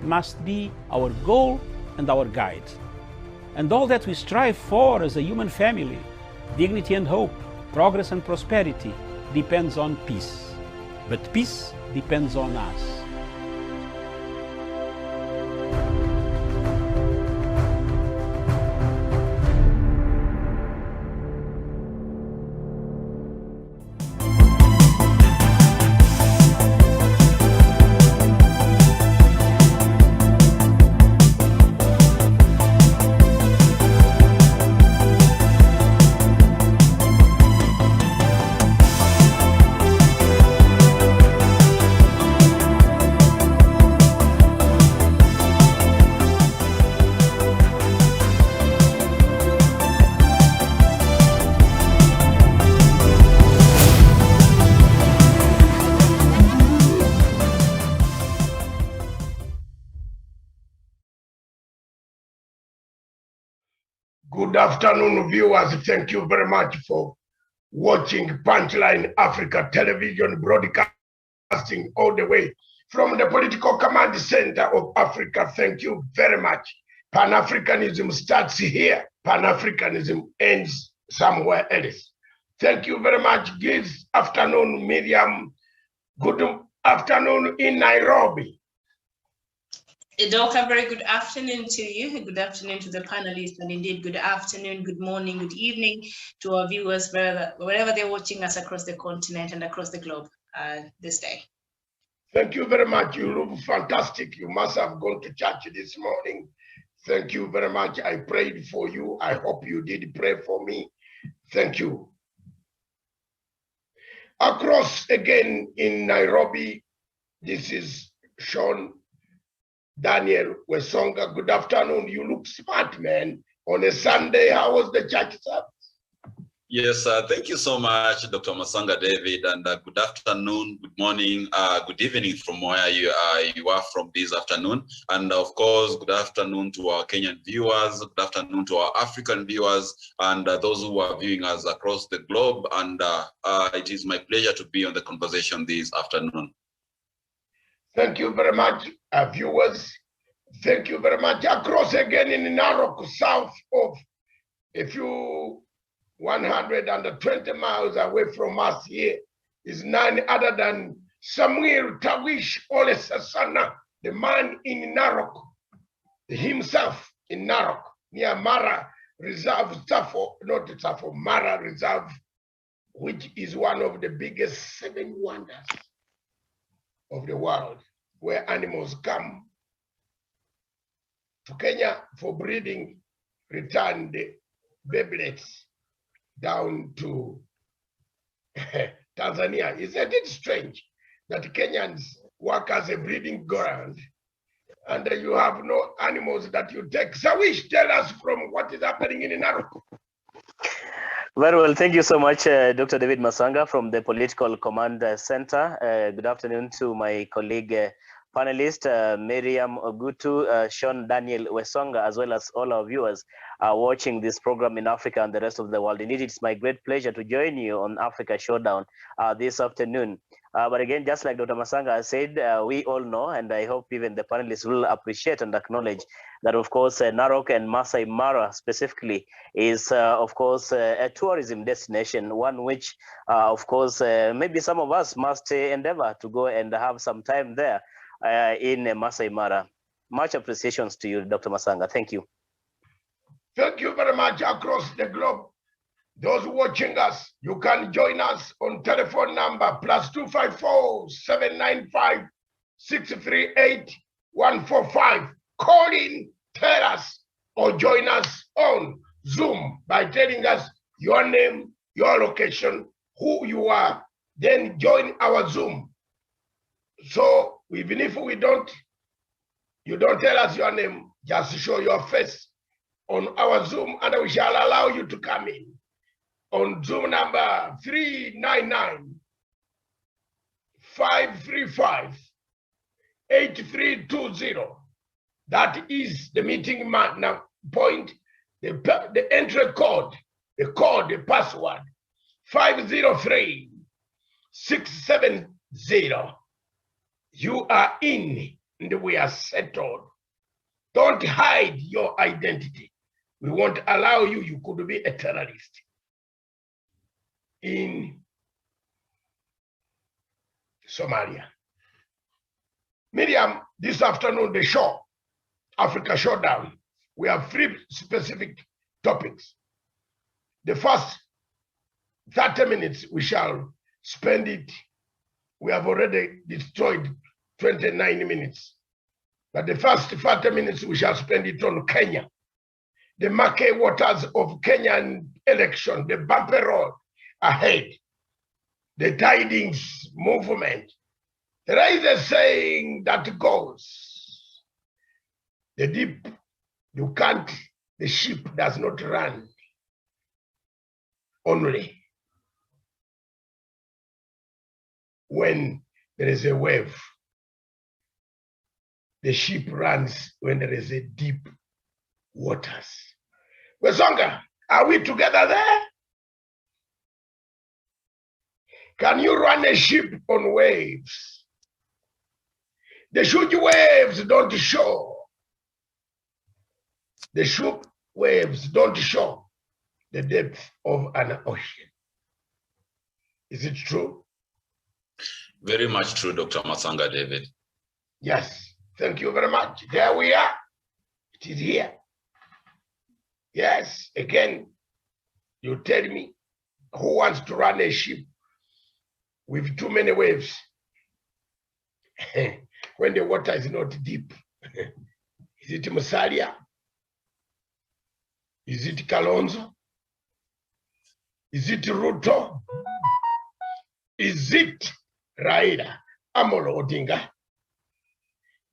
must be our goal and our guide. And all that we strive for as a human family, dignity and hope, progress and prosperity, depends on peace. But peace depends on us. Good afternoon, viewers. Thank you very much for watching Punchline Africa Television broadcasting all the way from the Political Command Center of Africa. Thank you very much. Pan-Africanism starts here. Pan-Africanism ends somewhere else. Thank you very much. Good afternoon, Miriam. Good afternoon in Nairobi. Idoka, very good afternoon to you. Good afternoon to the panelists, and indeed good afternoon, good morning, good evening to our viewers wherever they're watching us across the continent and across the globe this day. Thank you very much. You look fantastic. You must have gone to church this morning. Thank you very much. I prayed for you. I hope you did pray for me. Thank you. Across again in Nairobi, this is Sean Daniel Wesonga. Good afternoon. You look smart, man. On a Sunday, how was the church service? Yes, thank you so much, Dr. Masanga David, and good afternoon, good morning, good evening from where you are from this afternoon. And of course, good afternoon to our Kenyan viewers, good afternoon to our African viewers, and those who are viewing us across the globe. And it is my pleasure to be on the conversation this afternoon. Thank you very much, viewers. Thank you very much. Across again in Narok, south of a few 120 miles away from us here is none other than Samuel Tawish Ole Sasana, the man in Narok, himself in Narok, near Mara Reserve, Mara Reserve, which is one of the biggest 7 wonders of the world, where animals come to Kenya for breeding, return the babylets down to Tanzania. Isn't it strange that Kenyans work as a breeding ground and you have no animals that you take? Sawish, tell us from what is happening in Narok. Very well, thank you so much, Dr. David Masanga from the Political Command Center. Good afternoon to my colleague, panelist, Miriam Ogutu, Sean Daniel Wesonga, as well as all our viewers watching this program in Africa and the rest of the world. Indeed, it's my great pleasure to join you on Africa Showdown this afternoon. But again, just like Dr. Masanga said, we all know, and I hope even the panelists will appreciate and acknowledge that, of course, Narok and Masai Mara specifically is, of course, a tourism destination, one which, of course, maybe some of us must endeavor to go and have some time there in Masai Mara. Much appreciations to you, Dr. Masanga. Thank you. Thank you very much across the globe. Those watching us, you can join us on telephone number +254 795 638 145. Call in, tell us, or join us on Zoom by telling us your name, your location, who you are, then join our Zoom. So even if you don't tell us your name, just show your face on our Zoom and we shall allow you to come in. On Zoom number 399-535-8320. That is the meeting point, the entry code, the password, 503-670. You are in and we are settled. Don't hide your identity. We won't allow you. You could be a terrorist. In Somalia. Miriam, this afternoon, the show, Africa Showdown, we have 3 specific topics. The first 30 minutes, we shall spend it. We have already destroyed 29 minutes. But the first 30 minutes, we shall spend it on Kenya. The murky waters of Kenyan election, the bumpy road ahead, the tidings movement. There is a saying that goes, the deep, you can't, the ship does not run only when there is a wave. The ship runs when there is a deep waters. Wesonga, are we together there? Can you run a ship on waves? The huge waves don't show. The huge waves don't show the depth of an ocean. Is it true? Very much true, Dr. Masanga David. Yes, thank you very much. There we are. It is here. Yes, again, you tell me who wants to run a ship with too many waves when the water is not deep? Is it Musalia? Is it Kalonzo? Is it Ruto? Is it Raila Amolo Odinga?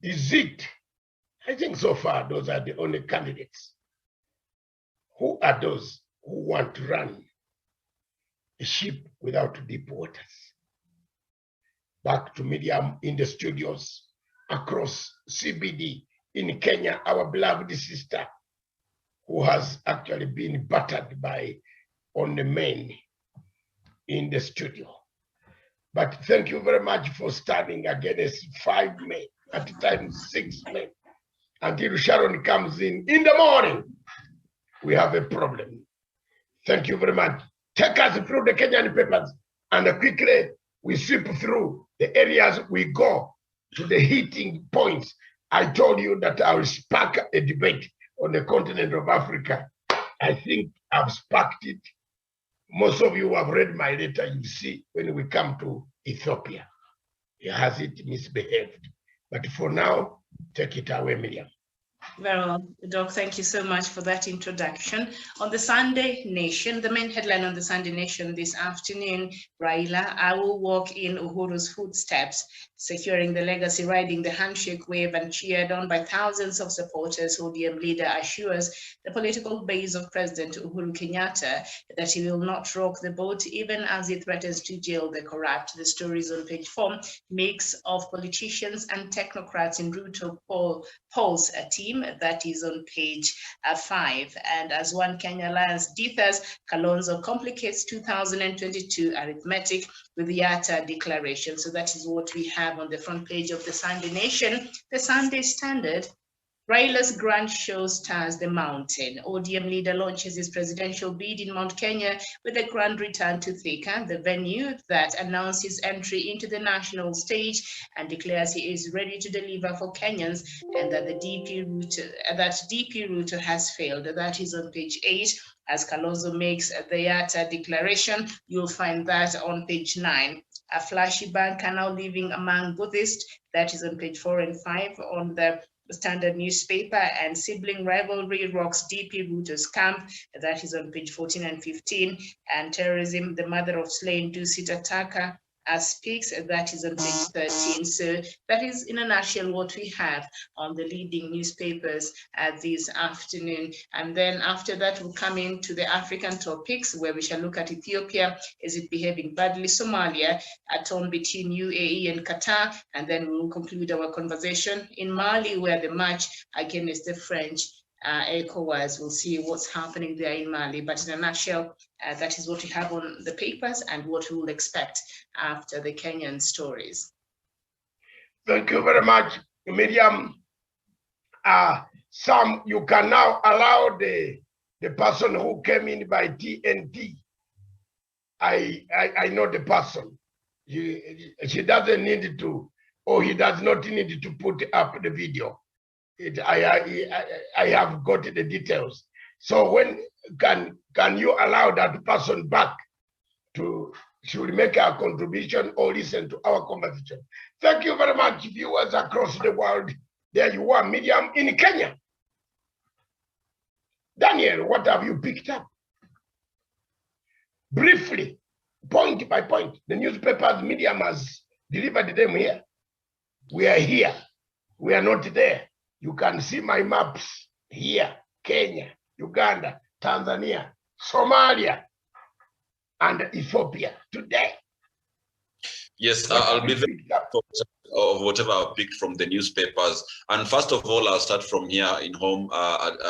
Is it? I think so far those are the only candidates. Who are those who want to run a ship without deep waters? Back to Miriam in the studios across CBD in Kenya, our beloved sister, who has actually been battered by on the men in the studio. But thank you very much for standing against 5 men, at times 6 men, until Sharon comes in the morning. We have a problem. Thank you very much. Take us through the Kenyan papers, and quickly we sweep through the areas. We go to the hitting points. I told you that I will spark a debate on the continent of Africa. I think I've sparked it. Most of you have read my letter. You see, when we come to Ethiopia, has it misbehaved? But for now, take it away, Miriam. Very well, Doc, thank you so much for that introduction. On the Sunday Nation, the main headline on the Sunday Nation this afternoon, Raila, I will walk in Uhuru's footsteps, securing the legacy, riding the handshake wave and cheered on by thousands of supporters. ODM leader assures the political base of President Uhuru Kenyatta that he will not rock the boat even as he threatens to jail the corrupt. The stories on page 4, mix of politicians and technocrats in Ruto polls a team. That is on page 5. And as One Kenya Alliance differs, Kalonzo complicates 2022 arithmetic with the Yatta declaration. So that is what we have on the front page of the Sunday Nation. The Sunday Standard, Raila's grand show stars the mountain. ODM leader launches his presidential bid in Mount Kenya with a grand return to Thika, the venue that announced his entry into the national stage and declares he is ready to deliver for Kenyans, and that the DP route has failed. That is on page 8. As Kalonzo makes the Yatta declaration, you'll find that on page 9. A flashy banker now living among Buddhists. That is on page 4 and 5 on the Standard newspaper. And sibling rivalry rocks DP Ruto's camp. That is on page 14 and 15. And terrorism, the mother of slain Dusit attacker speaks. That is on page 13. So that is in a nutshell what we have on the leading newspapers this afternoon. And then after that we'll come into the African topics, where we shall look at Ethiopia. Is it behaving badly? Somalia, a tone between UAE and Qatar, and then we'll conclude our conversation in Mali, where the match against the French ECOWAS. We'll see what's happening there in Mali. But in a nutshell, that is what we have on the papers and what we will expect after the Kenyan stories. Thank you very much, Miriam, some you can now allow the person who came in by TNT. I know the person. She doesn't need to, or he does not need to put up the video. I have got the details. So when can you allow that person back to should make a contribution or listen to our conversation? Thank you very much, viewers across the world. There you are, Miriam in Kenya. Daniel, what have you picked up? Briefly, point by point, the newspapers, Miriam has delivered them here. We are here. We are not there. You can see my maps here: Kenya, Uganda, Tanzania, Somalia, and Ethiopia today. Yes, I'll be very of whatever I picked from the newspapers. And first of all, I'll start from here in home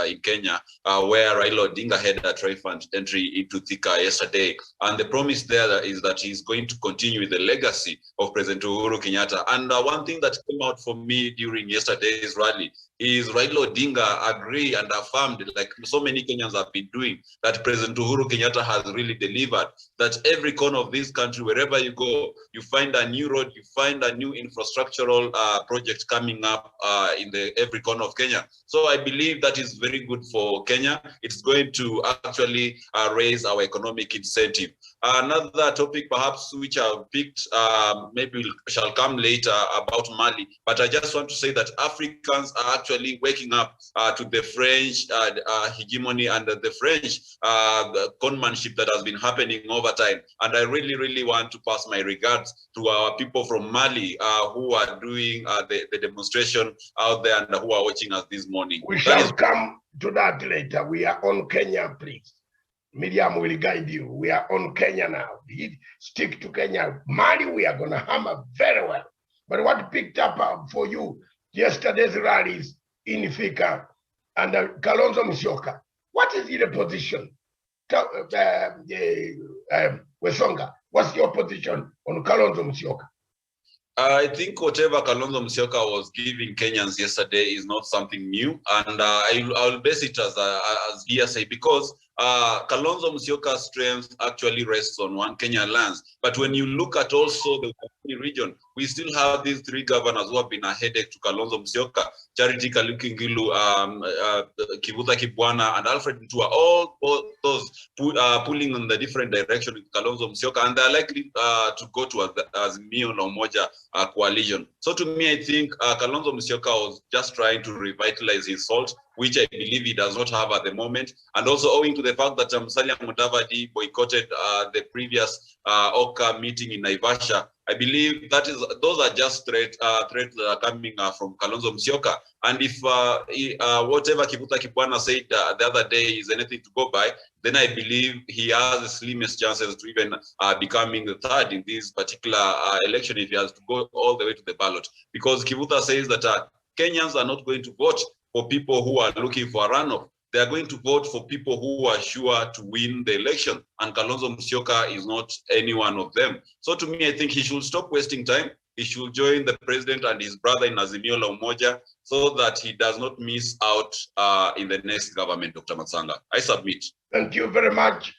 in Kenya, where Raila Odinga had a triumphant entry into Thika yesterday. And the promise there is that he's going to continue with the legacy of President Uhuru Kenyatta. And one thing that came out for me during yesterday's rally is Raila Odinga agreed and affirmed, like so many Kenyans have been doing, that President Uhuru Kenyatta has really delivered, that every corner of this country, wherever you go, you find a new road, you find a new infrastructural project coming up in every corner of Kenya. So I believe that is very good for Kenya. It's going to actually raise our economic incentive. Another topic perhaps which I've picked, maybe shall come later, about Mali, but I just want to say that Africans are actually waking up to the French hegemony and the French conmanship that has been happening over time. And I really, really want to pass my regards to our people from Mali who are doing the demonstration out there and who are watching us this morning. We shall come to that later. We are on Kenya, please. Miriam will guide you. We are on Kenya now. Stick to Kenya. Mali, we are going to hammer very well. But what picked up for you yesterday's rallies in Thika and Kalonzo Musyoka? What is your position? Wesonga, what's your position on Kalonzo Musyoka? I think whatever Kalonzo Musyoka was giving Kenyans yesterday is not something new, and I'll base it as hearsay because Kalonzo Musyoka's strength actually rests on one Kenya lands. But when you look at also the region, we still have these three governors who have been a headache to Kalonzo Musyoka: Charity Kaluki Ngilu, Kivutha Kibwana, and Alfred Mutua. All those pulling in the different direction with Kalonzo Musyoka, and they're likely to go to Azimio la Umoja coalition. So to me, I think Kalonzo Musyoka was just trying to revitalize his salt, which I believe he does not have at the moment, and also owing to the fact that Musalia Mudavadi boycotted the previous OCA meeting in Naivasha. I believe those are just threats that are coming from Kalonzo Musyoka. And if whatever Kivutha Kibwana said the other day is anything to go by, then I believe he has the slimmest chances to even becoming the third in this particular election if he has to go all the way to the ballot. Because Kivutha says that Kenyans are not going to vote for people who are looking for a runoff. They are going to vote for people who are sure to win the election. And Kalonzo Musyoka is not any one of them. So to me, I think he should stop wasting time. He should join the president and his brother in Azimio la Umoja so that he does not miss out in the next government, Dr. Masanga. I submit. Thank you very much.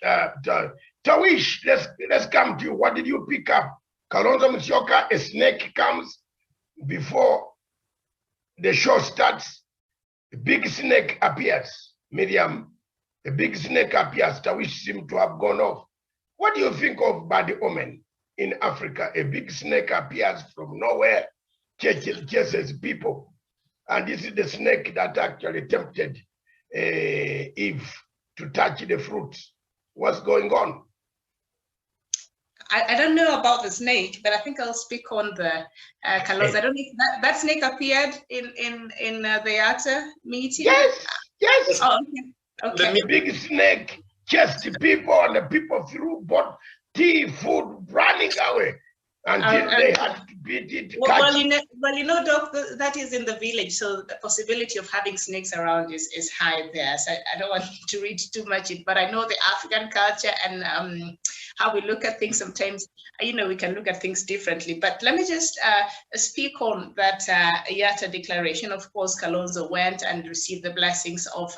Tawish, let's come to you. What did you pick up? Kalonzo Musyoka, a snake comes before the show starts. A big snake appears. Miriam, a big snake appears. Tawish seems to have gone off. What do you think of bad omen in Africa? A big snake appears from nowhere, chases people. And this is the snake that actually tempted Eve to touch the fruits. What's going on? I don't know about the snake, but I think I'll speak on the Kalonzo. I don't know if that snake appeared in the ATA meeting. Yes, yes. Oh, okay. The big snake chased the people, and the people threw both tea, food, running away until they had to beat it. Well, you know, Doc, that is in the village, so the possibility of having snakes around is high there. So I don't want to read too much in, but I know the African culture and how we look at things. Sometimes, we can look at things differently. But let me just speak on that Yatta declaration. Of course, Kalonzo went and received the blessings of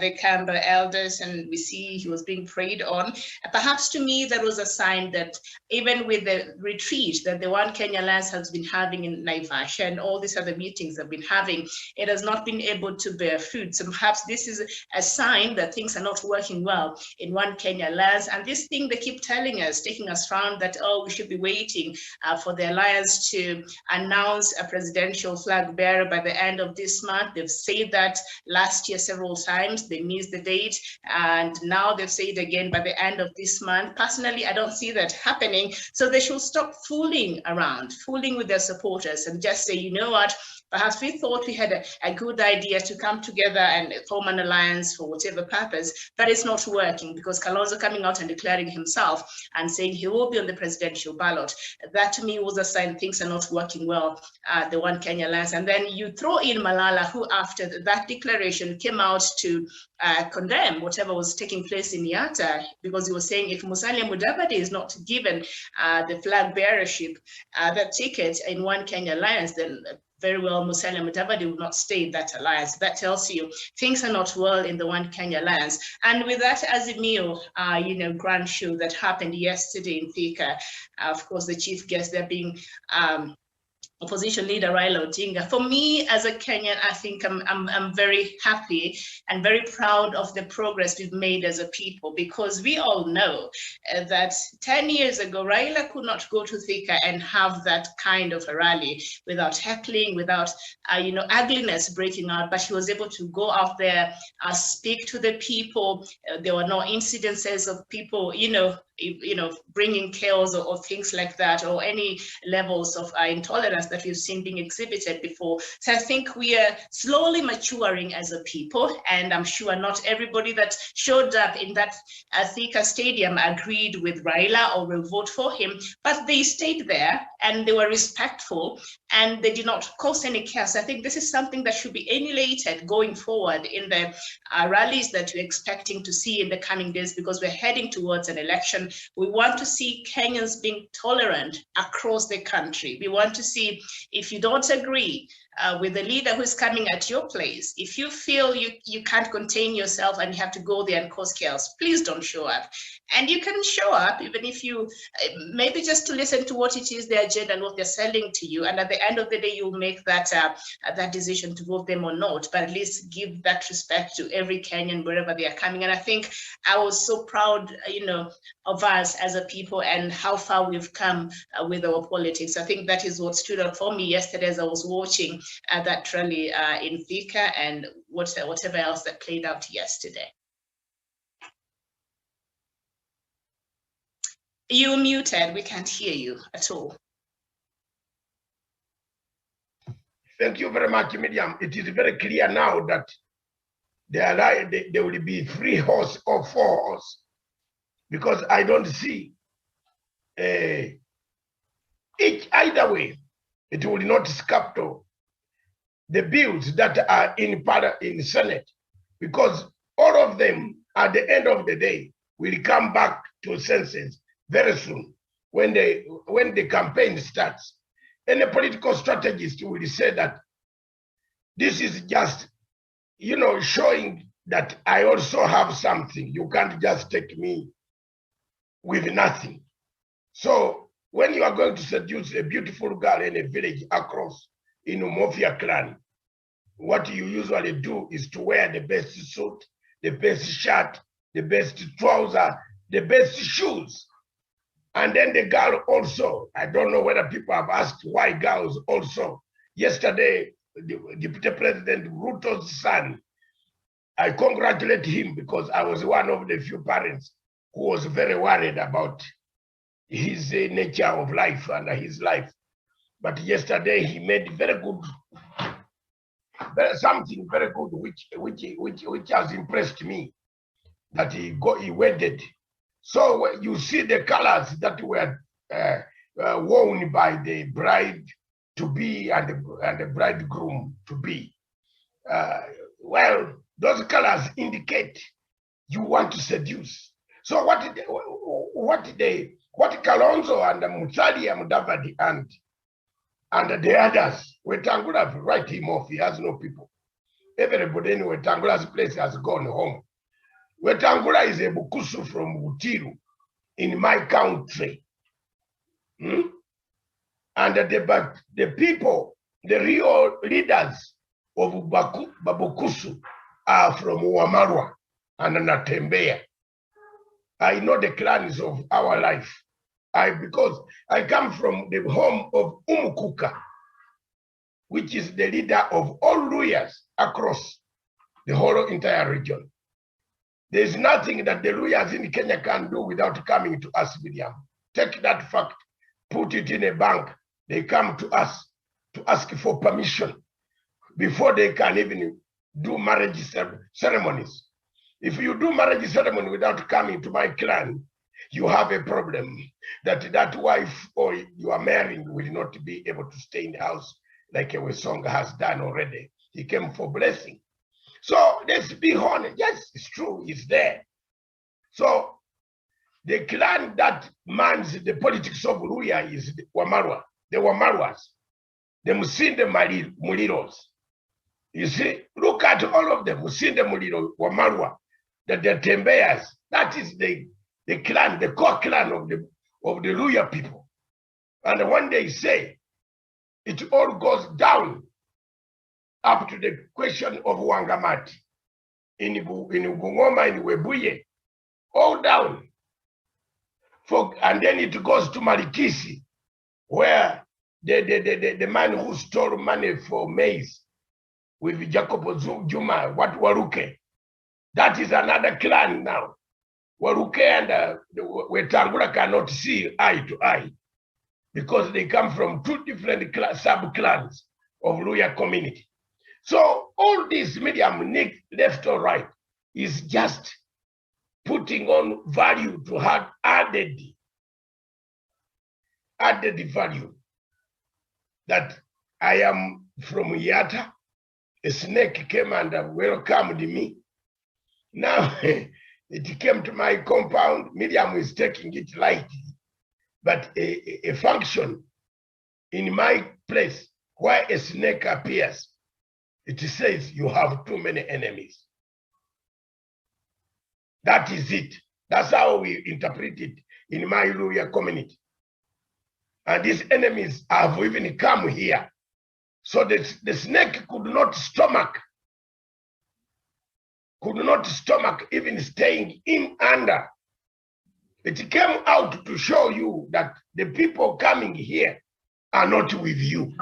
the Canberra elders, and we see he was being prayed on. Perhaps to me, that was a sign that even with the retreat that the One Kenya Alliance has been having in Naivasha and all these other meetings they've been having, it has not been able to bear fruit. So perhaps this is a sign that things are not working well in One Kenya Alliance. And this thing they keep telling us, taking us around, that, we should be waiting for the alliance to announce a presidential flag bearer by the end of this month. They've said that last year several times. They missed the date, and now they've said again by the end of this month. Personally, I don't see that happening. So they should stop fooling around, fooling with their supporters, and just say, you know what, perhaps we thought we had a good idea to come together and form an alliance for whatever purpose, but it's not working, because Kalonzo coming out and declaring himself and saying he will be on the presidential ballot, that to me was a sign things are not working well at the One Kenya Alliance. And then you throw in Malala, who after that declaration came out to condemn whatever was taking place in Yatta, because he was saying if Musalia Mudavadi is not given the flag bearership, that ticket in One Kenya Alliance, then very well Musalia Mudavadi will not stay in that alliance. That tells you things are not well in the One Kenya Alliance. And with that Azimio, grand show that happened yesterday in Thika, of course, the chief guest there being opposition leader Raila Odinga. For me as a Kenyan, I think I'm very happy and very proud of the progress we've made as a people, because we all know that 10 years ago, Raila could not go to Thika and have that kind of a rally without heckling, without ugliness breaking out, but he was able to go out there, speak to the people. There were no incidences of people, bringing chaos or things like that, or any levels of intolerance that we've seen being exhibited before. So I think we are slowly maturing as a people, and I'm sure not everybody that showed up in that Thika stadium agreed with Raila or will vote for him, but they stayed there and they were respectful and they did not cause any chaos. I think this is something that should be emulated going forward in the rallies that we're expecting to see in the coming days, because we're heading towards an election. We want to see Kenyans being tolerant across the country. We want to see, if you don't agree with the leader who's coming at your place, if you feel you can't contain yourself and you have to go there and cause chaos, please don't show up. And you can show up even if you, maybe just to listen to what it is, their agenda and what they're selling to you. And at the end of the day, you'll make that that decision to vote them or not, but at least give that respect to every Kenyan wherever they are coming. And I think I was so proud, of us as a people and how far we've come with our politics. I think that is what stood out for me yesterday as I was watching that rally in Thika and whatever else that played out yesterday. You're muted. We can't hear you at all. Thank you very much, Miriam. It is very clear now that there will be 3 horse or 4 horse, because I don't see either way. It will not scuttle the bills that are in Senate, because all of them at the end of the day will come back to senses very soon when the campaign starts. And the political strategist will say that this is just, showing that I also have something. You can't just take me with nothing. So when you are going to seduce a beautiful girl in a village across in Umofia clan, what you usually do is to wear the best suit, the best shirt, the best trouser, the best shoes. And then the girl also, I don't know whether people have asked why girls also. Yesterday, the Deputy President Ruto's son, I congratulate him because I was one of the few parents who was very worried about his nature of life and his life. But yesterday he made something very good, which has impressed me, that he wedded. So you see the colors that were worn by the bride to be and the bridegroom to be. Well, those colors indicate you want to seduce. So what Kalonzo and Musalia Mudavadi and the others, Wetangula have write him off. He has no people. Everybody in Wetangula's place has gone home. Wetangula is a Bukusu from Butiru in my country. And the people, the real leaders of Babukusu are from Wamarwa and Natembeya. I know the clans of our life. Because I come from the home of Umukuka, which is the leader of all Luyas across the whole entire region. There is nothing that the Luyas in Kenya can do without coming to us, William. Take that fact, put it in a bank. They come to us to ask for permission before they can even do marriage ceremonies. If you do marriage ceremony without coming to my clan, you have a problem that wife or you are marrying will not be able to stay in the house like Wesonga has done already. He came for blessing. So let's be honest. Yes, it's true, it's there. So the clan that mans the politics of Luya is the Wamarwa, the Wamarwas, the Musinde Muliros. You see, look at all of them, Musinde Muliro, Wamarwa, the Tembeyas. That is the clan, the core clan of the Luya people. And when they say it all goes down up to the question of Wangamati, in Bungoma, in Webuye, all down. And then it goes to Marikisi, where the man who stole money for maize with Jacob Juma, what Waruke, that is another clan now. Waruke and Wetangula cannot see eye to eye because they come from two different sub-clans of Luya community. So all this medium, left or right, is just putting on value to have added value. That I am from Yatta, a snake came and welcomed me. Now, it came to my compound. Miriam is taking it lightly, but a function in my place where a snake appears, it says you have too many enemies. That is it. That's how we interpret it in my Luya community. And these enemies have even come here. So the snake could not stomach even staying in under. It came out to show you that the people coming here are not with you.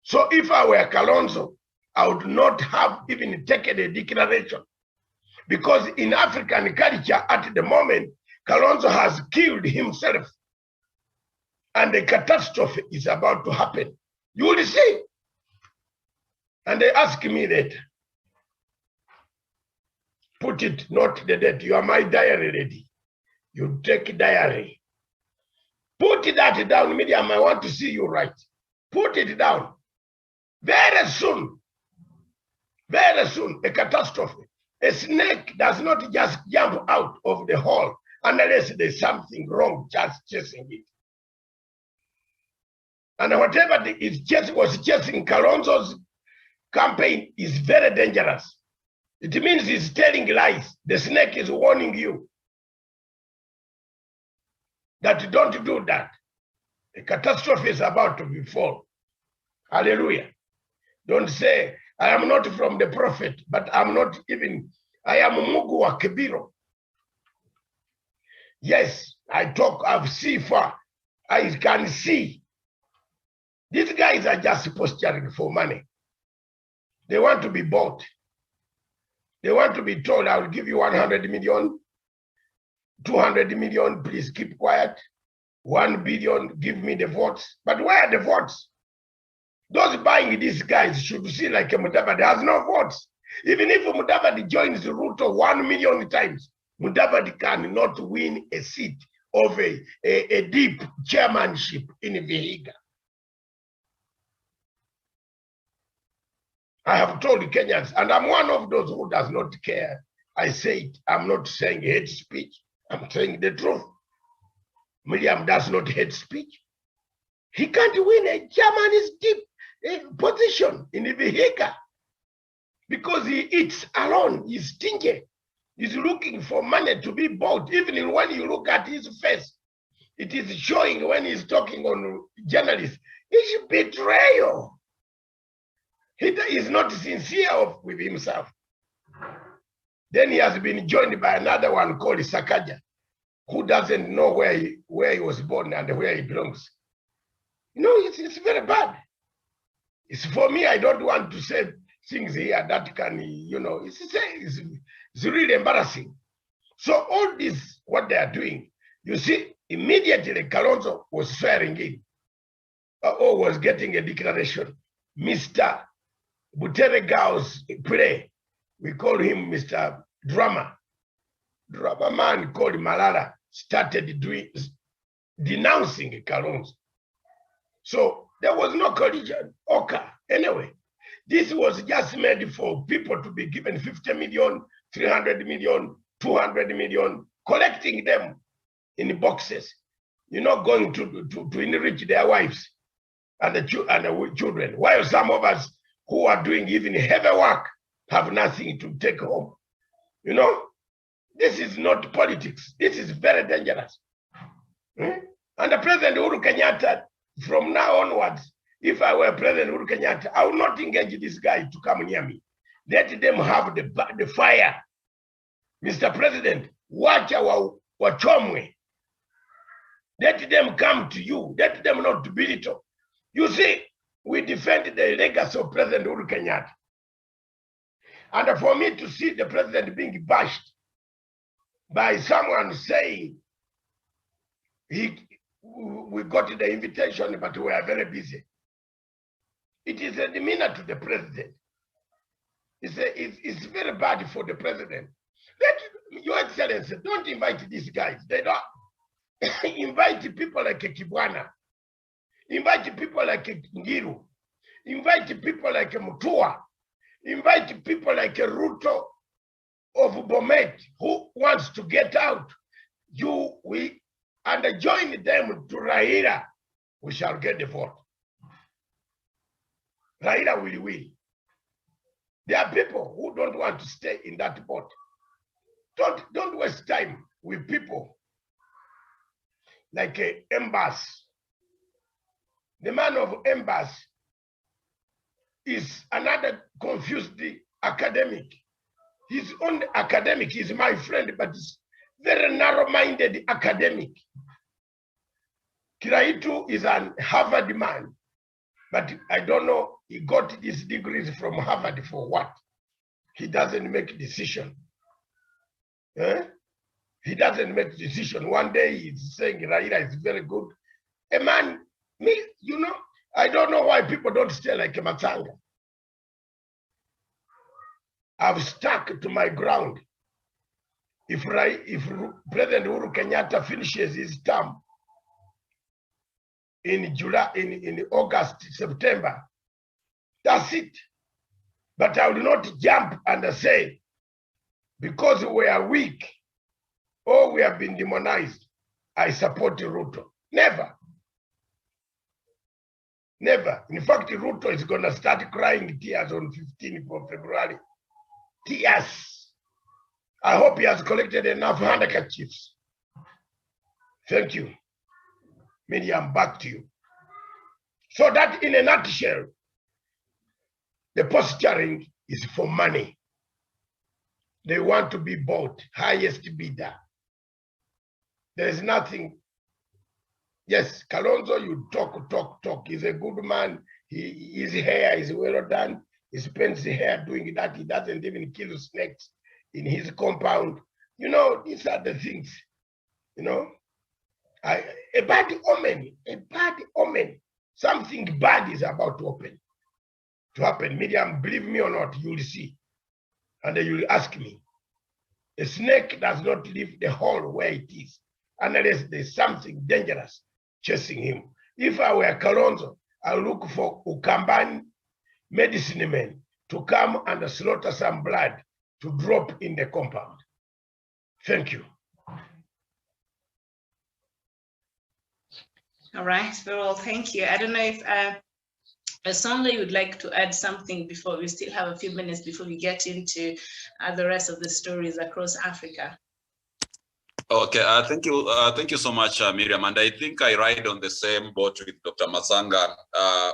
So if I were Kalonzo, I would not have even taken a declaration. Because in African culture at the moment, Kalonzo has killed himself. And a catastrophe is about to happen. You will see. And they ask me that. Put it, not the date. You are my diary ready. You take diary. Put that down, Miriam. I want to see you right. Put it down. Very soon, a catastrophe. A snake does not just jump out of the hole unless there's something wrong just chasing it. And whatever was chasing Kalonzo's campaign is very dangerous. It means he's telling lies. The snake is warning you that don't do that. A catastrophe is about to befall. Hallelujah. Don't say, I am not from the prophet, but I'm not even, I am Mungu wa Kibiro. Yes, I talk, I see far. I can see. These guys are just posturing for money. They want to be bought. They want to be told, I will give you 100 million, 200 million, please keep quiet. 1 billion, give me the votes. But where are the votes? Those buying these guys should see like Mudavadi has no votes. Even if Mudavadi joins Ruto 1 million times, Mudavadi cannot win a seat of a deep chairmanship in Vihiga. I have told Kenyans, and I'm one of those who does not care. I say it, I'm not saying hate speech. I'm saying the truth. Miriam does not hate speech. He can't win a Germany's deep position in the vehicle because he eats alone. He's stingy. He's looking for money to be bought. Even when you look at his face, it is showing when he's talking on journalists. It's betrayal. He is not sincere with himself. Then he has been joined by another one called Sakaja, who doesn't know where he was born and where he belongs. You know, it's very bad. It's for me, I don't want to say things here that can, you know, it's really embarrassing. So all this, what they are doing, you see, immediately Kalonzo was swearing in, or was getting a declaration. Mr. Buteregao's play, we call him Mr. Drama. Drama man called Malala started denouncing Kalonzo. So there was no collision. Okay. Anyway, this was just made for people to be given 50 million, 300 million, 200 million, collecting them in boxes. You're not going to enrich their wives and the children, while some of us who are doing even heavy work have nothing to take home. You know, this is not politics. This is very dangerous. And the President Uhuru Kenyatta, from now onwards, if I were President Uhuru Kenyatta, I would not engage this guy to come near me. Let them have the fire. Mr. President, watch our wachomwe. Let them come to you. Let them not to belittle. You see, we defend the legacy of President Uhuru Kenyatta. And for me to see the president being bashed by someone saying, we got the invitation, but we are very busy. It is a demeanor to the president. It's very bad for the president. Your Excellency, don't invite these guys. They don't invite people like Kibwana. Invite people like Ngiru. Invite people like Mutua. Invite people like Ruto of Bomet who wants to get out. And join them to Raila. We shall get the vote. Raila will win. There are people who don't want to stay in that boat. Don't waste time with people like Embas. The man of Embas is another confused academic. His own academic, he's my friend, but he's very narrow-minded academic. Kiraitu is an Harvard man, but I don't know, he got these degrees from Harvard for what? He doesn't make decision. He doesn't make decision. One day he's saying Raila is very good. A man, me, you know, I don't know why people don't stay like Matanga. I've stuck to my ground. If President Uhuru Kenyatta finishes his term in July, in August, September, that's it. But I will not jump and say, because we are weak or we have been demonized, I support Ruto. Never. Never. In fact, Ruto is going to start crying tears on 15th of February. Tears. I hope he has collected enough handkerchiefs. Thank you. Miriam, back to you. So that in a nutshell, the posturing is for money. They want to be bought, highest bidder. There is nothing. Yes, Kalonzo, you talk. He's a good man. His hair is well done. He spends the hair doing that. He doesn't even kill snakes in his compound. You know, these are the things, you know. A bad omen. Something bad is about to happen. Miriam, believe me or not, you will see. And then you will ask me. A snake does not leave the hole where it is, unless there's something dangerous chasing him. If I were Kalonzo, I'll look for Ukambani medicine men to come and slaughter some blood to drop in the compound. Thank you. All right, well, thank you. I don't know if Sonla would like to add something before we still have a few minutes before we get into the rest of the stories across Africa. Okay, thank you so much, Miriam. And I think I ride on the same boat with Dr. Masanga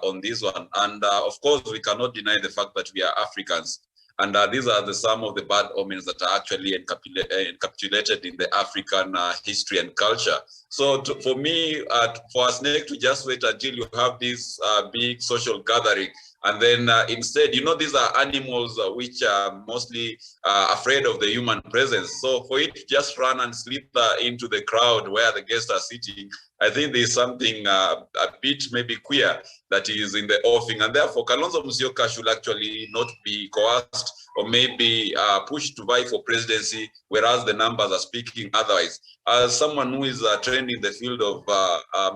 on this one. And of course, we cannot deny the fact that we are Africans. And these are some of the bad omens that are actually encapsulated in the African history and culture. So for me, for a snake to just wait until you have this big social gathering, and then instead, these are animals which are mostly afraid of the human presence. So for it to just run and slip into the crowd where the guests are sitting, I think there's something a bit maybe queer that is in the offing. And therefore, Kalonzo Musyoka should actually not be coerced or maybe pushed to vie for presidency, whereas the numbers are speaking otherwise. As someone who is trained in the field of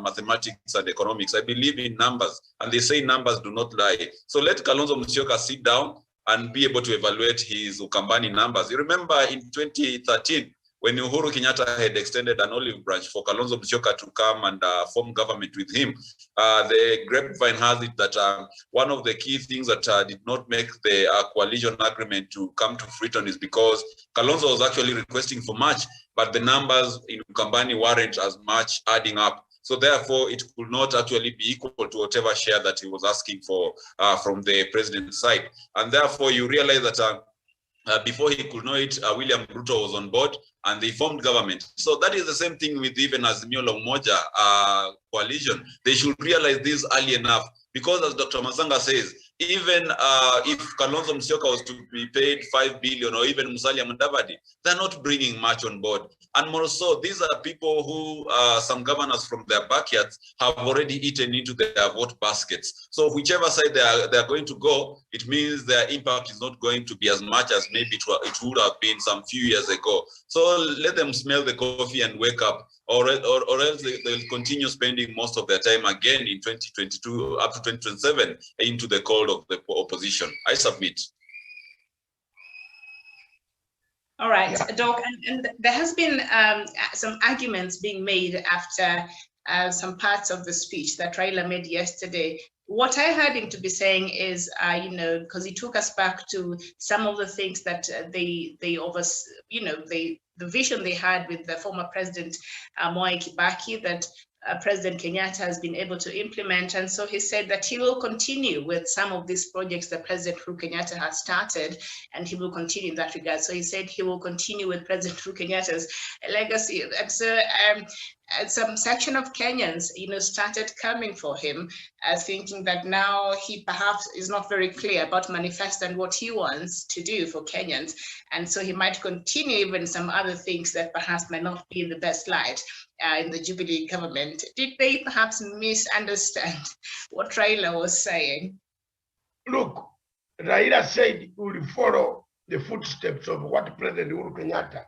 mathematics and economics, I believe in numbers, and they say numbers do not lie. So let Kalonzo Musyoka sit down and be able to evaluate his Ukambani numbers. You remember in 2013, when Uhuru Kenyatta had extended an olive branch for Kalonzo Musyoka to come and form government with him, the grapevine has it that one of the key things that did not make the coalition agreement to come to fruition is because Kalonzo was actually requesting for much, but the numbers in Ukambani weren't as much adding up. So therefore, it could not actually be equal to whatever share that he was asking for from the president's side. And therefore, you realize that before he could know it, William Ruto was on board and they formed government. So that is the same thing with even Azimio la Umoja coalition. They should realize this early enough, because as Dr. Masanga says, even if Kalonzo Musyoka was to be paid 5 billion or even Musalia Mudavadi, they're not bringing much on board. And more so, these are people who some governors from their backyards have already eaten into their vote baskets. So whichever side they are going to go, it means their impact is not going to be as much as maybe it would have been some few years ago. So let them smell the coffee and wake up, or else they'll continue spending most of their time again in 2022 up to 2027 into the cold of the opposition. I submit. All right, yeah. Doc, and there has been some arguments being made after some parts of the speech that Raila made yesterday. What I heard him to be saying is, because he took us back to some of the things that the vision they had with the former president Mwai Kibaki, that President Kenyatta has been able to implement. And so he said that he will continue with some of these projects that President Uhuru Kenyatta has started, and he will continue in that regard. So he said he will continue with President Uhuru Kenyatta's legacy. And so some section of Kenyans, started coming for him, thinking that now he perhaps is not very clear about manifesto and what he wants to do for Kenyans. And so he might continue even some other things that perhaps might not be in the best light in the Jubilee government. Did they perhaps misunderstand what Raila was saying? Look, Raila said he will follow the footsteps of what President Uhuru Kenyatta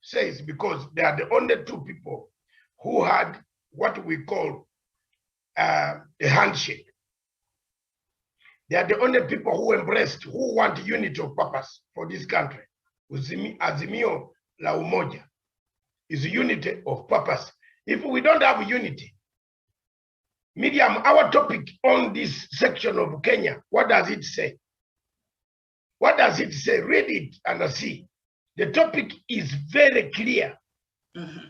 says, because they are the only two people who had what we call a handshake. They are the only people who embraced, who want unity of purpose for this country. Azimio la Umoja is unity of purpose. If we don't have unity, Miriam, our topic on this section of Kenya, what does it say? What does it say? Read it and see. The topic is very clear. Mm-hmm.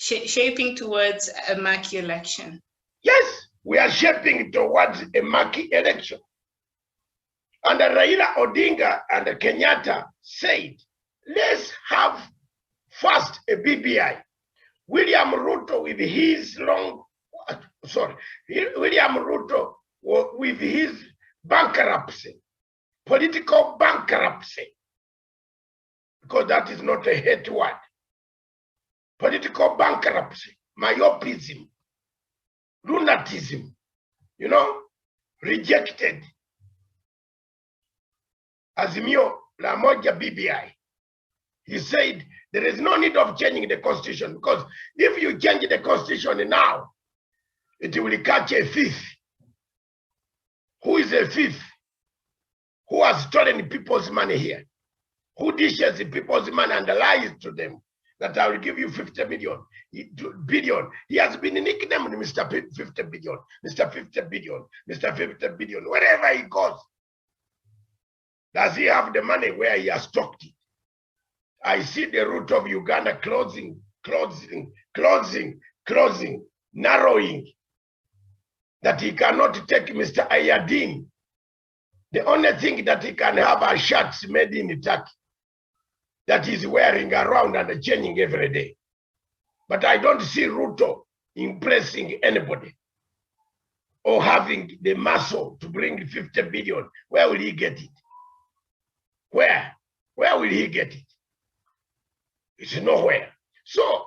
Shaping towards a Murky election. Yes, we are shaping towards a Murky election. And Raila Odinga and Kenyatta said, let's have first a BBI. William Ruto with his William Ruto with his bankruptcy, political bankruptcy, because that is not a hate word. Political bankruptcy, myopism, lunatism, rejected Azimio la Umoja BBI. He said there is no need of changing the constitution, because if you change the constitution now, it will catch a thief. Who is a thief? Who has stolen people's money here? Who dishes people's money and lies to them? that I will give you 50 billion. He has been nicknamed Mr. 50 billion, Mr. 50 billion, Mr. 50 billion. Wherever he goes, does he have the money where he has stocked it? I see the route of Uganda closing, narrowing, that he cannot take Mr. Ayadin. The only thing that he can have are shirts made in Turkey that he's wearing around and changing every day. But I don't see Ruto impressing anybody or having the muscle to bring 50 billion. Where will he get it? Where will he get it? It's nowhere. So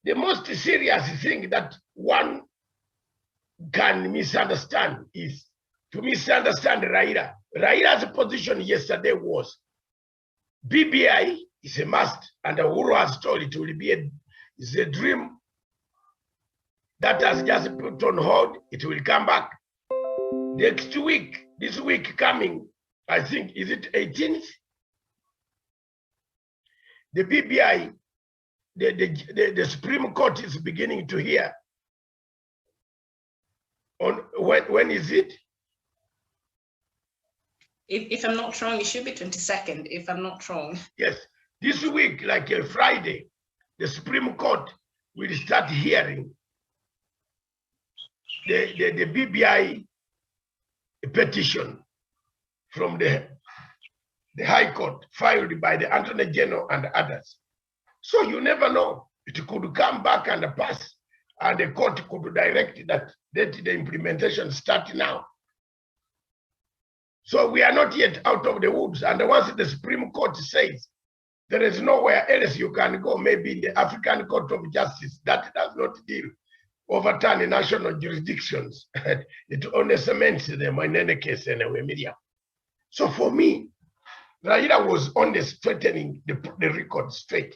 the most serious thing that one can misunderstand is to misunderstand Raila. Raila's position yesterday was BBI is a must, and Uhuru has told it will be a dream that has just put on hold. It will come back next week. This week coming, I think, is it 18th? The BBI, the Supreme Court is beginning to hear. On when is it? If I'm not wrong, it should be 22nd, if I'm not wrong. Yes, this week, like a Friday, the Supreme Court will start hearing the BBI petition from the High Court filed by the Attorney General and others. So you never know. It could come back and pass, and the court could direct that the implementation start now. So we are not yet out of the woods. And once the Supreme Court says there is nowhere else you can go, maybe in the African Court of Justice, that does not deal overturn national jurisdictions. It only cements them in any case anyway, Miriam. So for me, Raila was only straightening the record straight,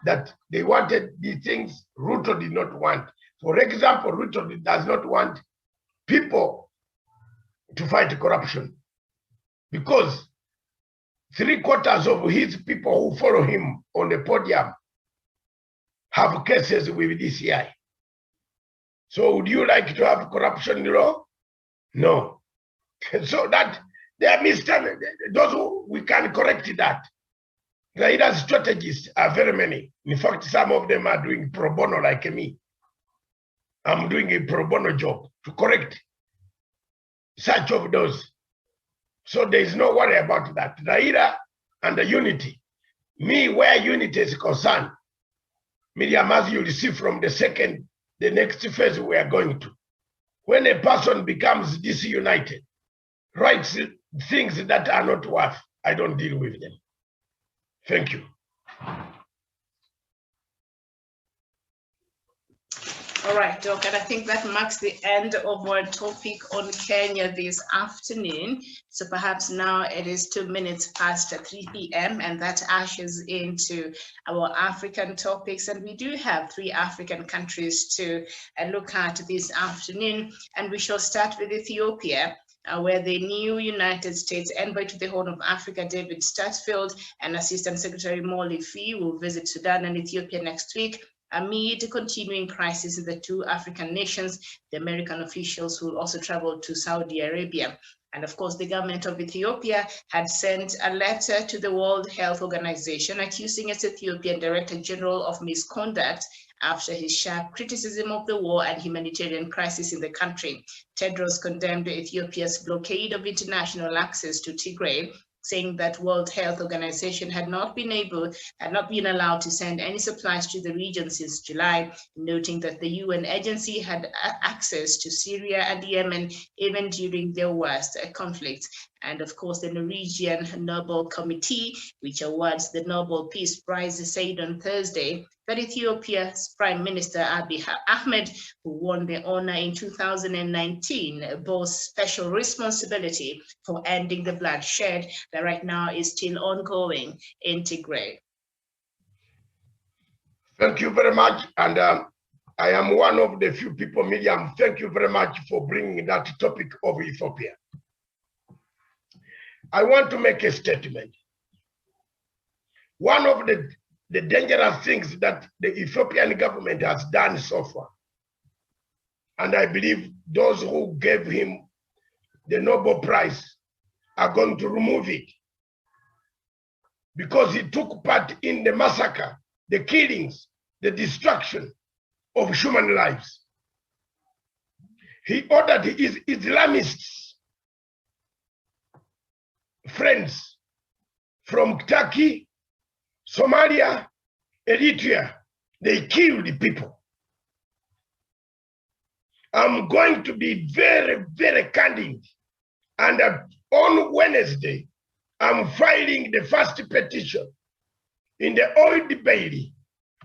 that they wanted these things Ruto did not want. For example, Ruto does not want people to fight corruption, because 3/4 of his people who follow him on the podium have cases with DCI. So would you like to have corruption law? No. So that they are mistaken. Those who we can correct that. Raila's strategies are very many. In fact, some of them are doing pro bono like me. I'm doing a pro bono job to correct such of those. So there is no worry about that. Raila and the unity. Me, where unity is concerned, Miriam, as you receive from the next phase we are going to. When a person becomes disunited, writes things that are not worth, I don't deal with them. Thank you. All right, Doc, and I think that marks the end of our topic on Kenya this afternoon. So perhaps now it is 2 minutes past 3 p.m. and that ushers into our African topics. And we do have 3 African countries to look at this afternoon. And we shall start with Ethiopia, where the new United States envoy to the Horn of Africa, David Statsfield, and Assistant Secretary Molly Fee will visit Sudan and Ethiopia next week. Amid continuing crisis in the 2 African nations, the American officials will also travel to Saudi Arabia. And of course, the government of Ethiopia had sent a letter to the World Health Organization accusing its Ethiopian Director General of misconduct after his sharp criticism of the war and humanitarian crisis in the country. Tedros condemned Ethiopia's blockade of international access to Tigray, saying that World Health Organization had not been allowed to send any supplies to the region since July, noting that the UN agency had access to Syria and Yemen even during their worst conflicts. And of course, the Norwegian Nobel Committee, which awards the Nobel Peace Prize, said on Thursday that Ethiopia's Prime Minister Abiy Ahmed, who won the honor in 2019, bore special responsibility for ending the bloodshed that right now is still ongoing in Tigray. Thank you very much. And I am one of the few people, Miriam, thank you very much for bringing that topic of Ethiopia. I want to make a statement. One of the the dangerous things that the Ethiopian government has done so far. And I believe those who gave him the Nobel Prize are going to remove it, because he took part in the massacre, the killings, the destruction of human lives. He ordered his Islamists friends from Turkey, Somalia, Eritrea. They killed people. I'm going to be very, very candid. And on Wednesday, I'm filing the first petition in the Old Bailey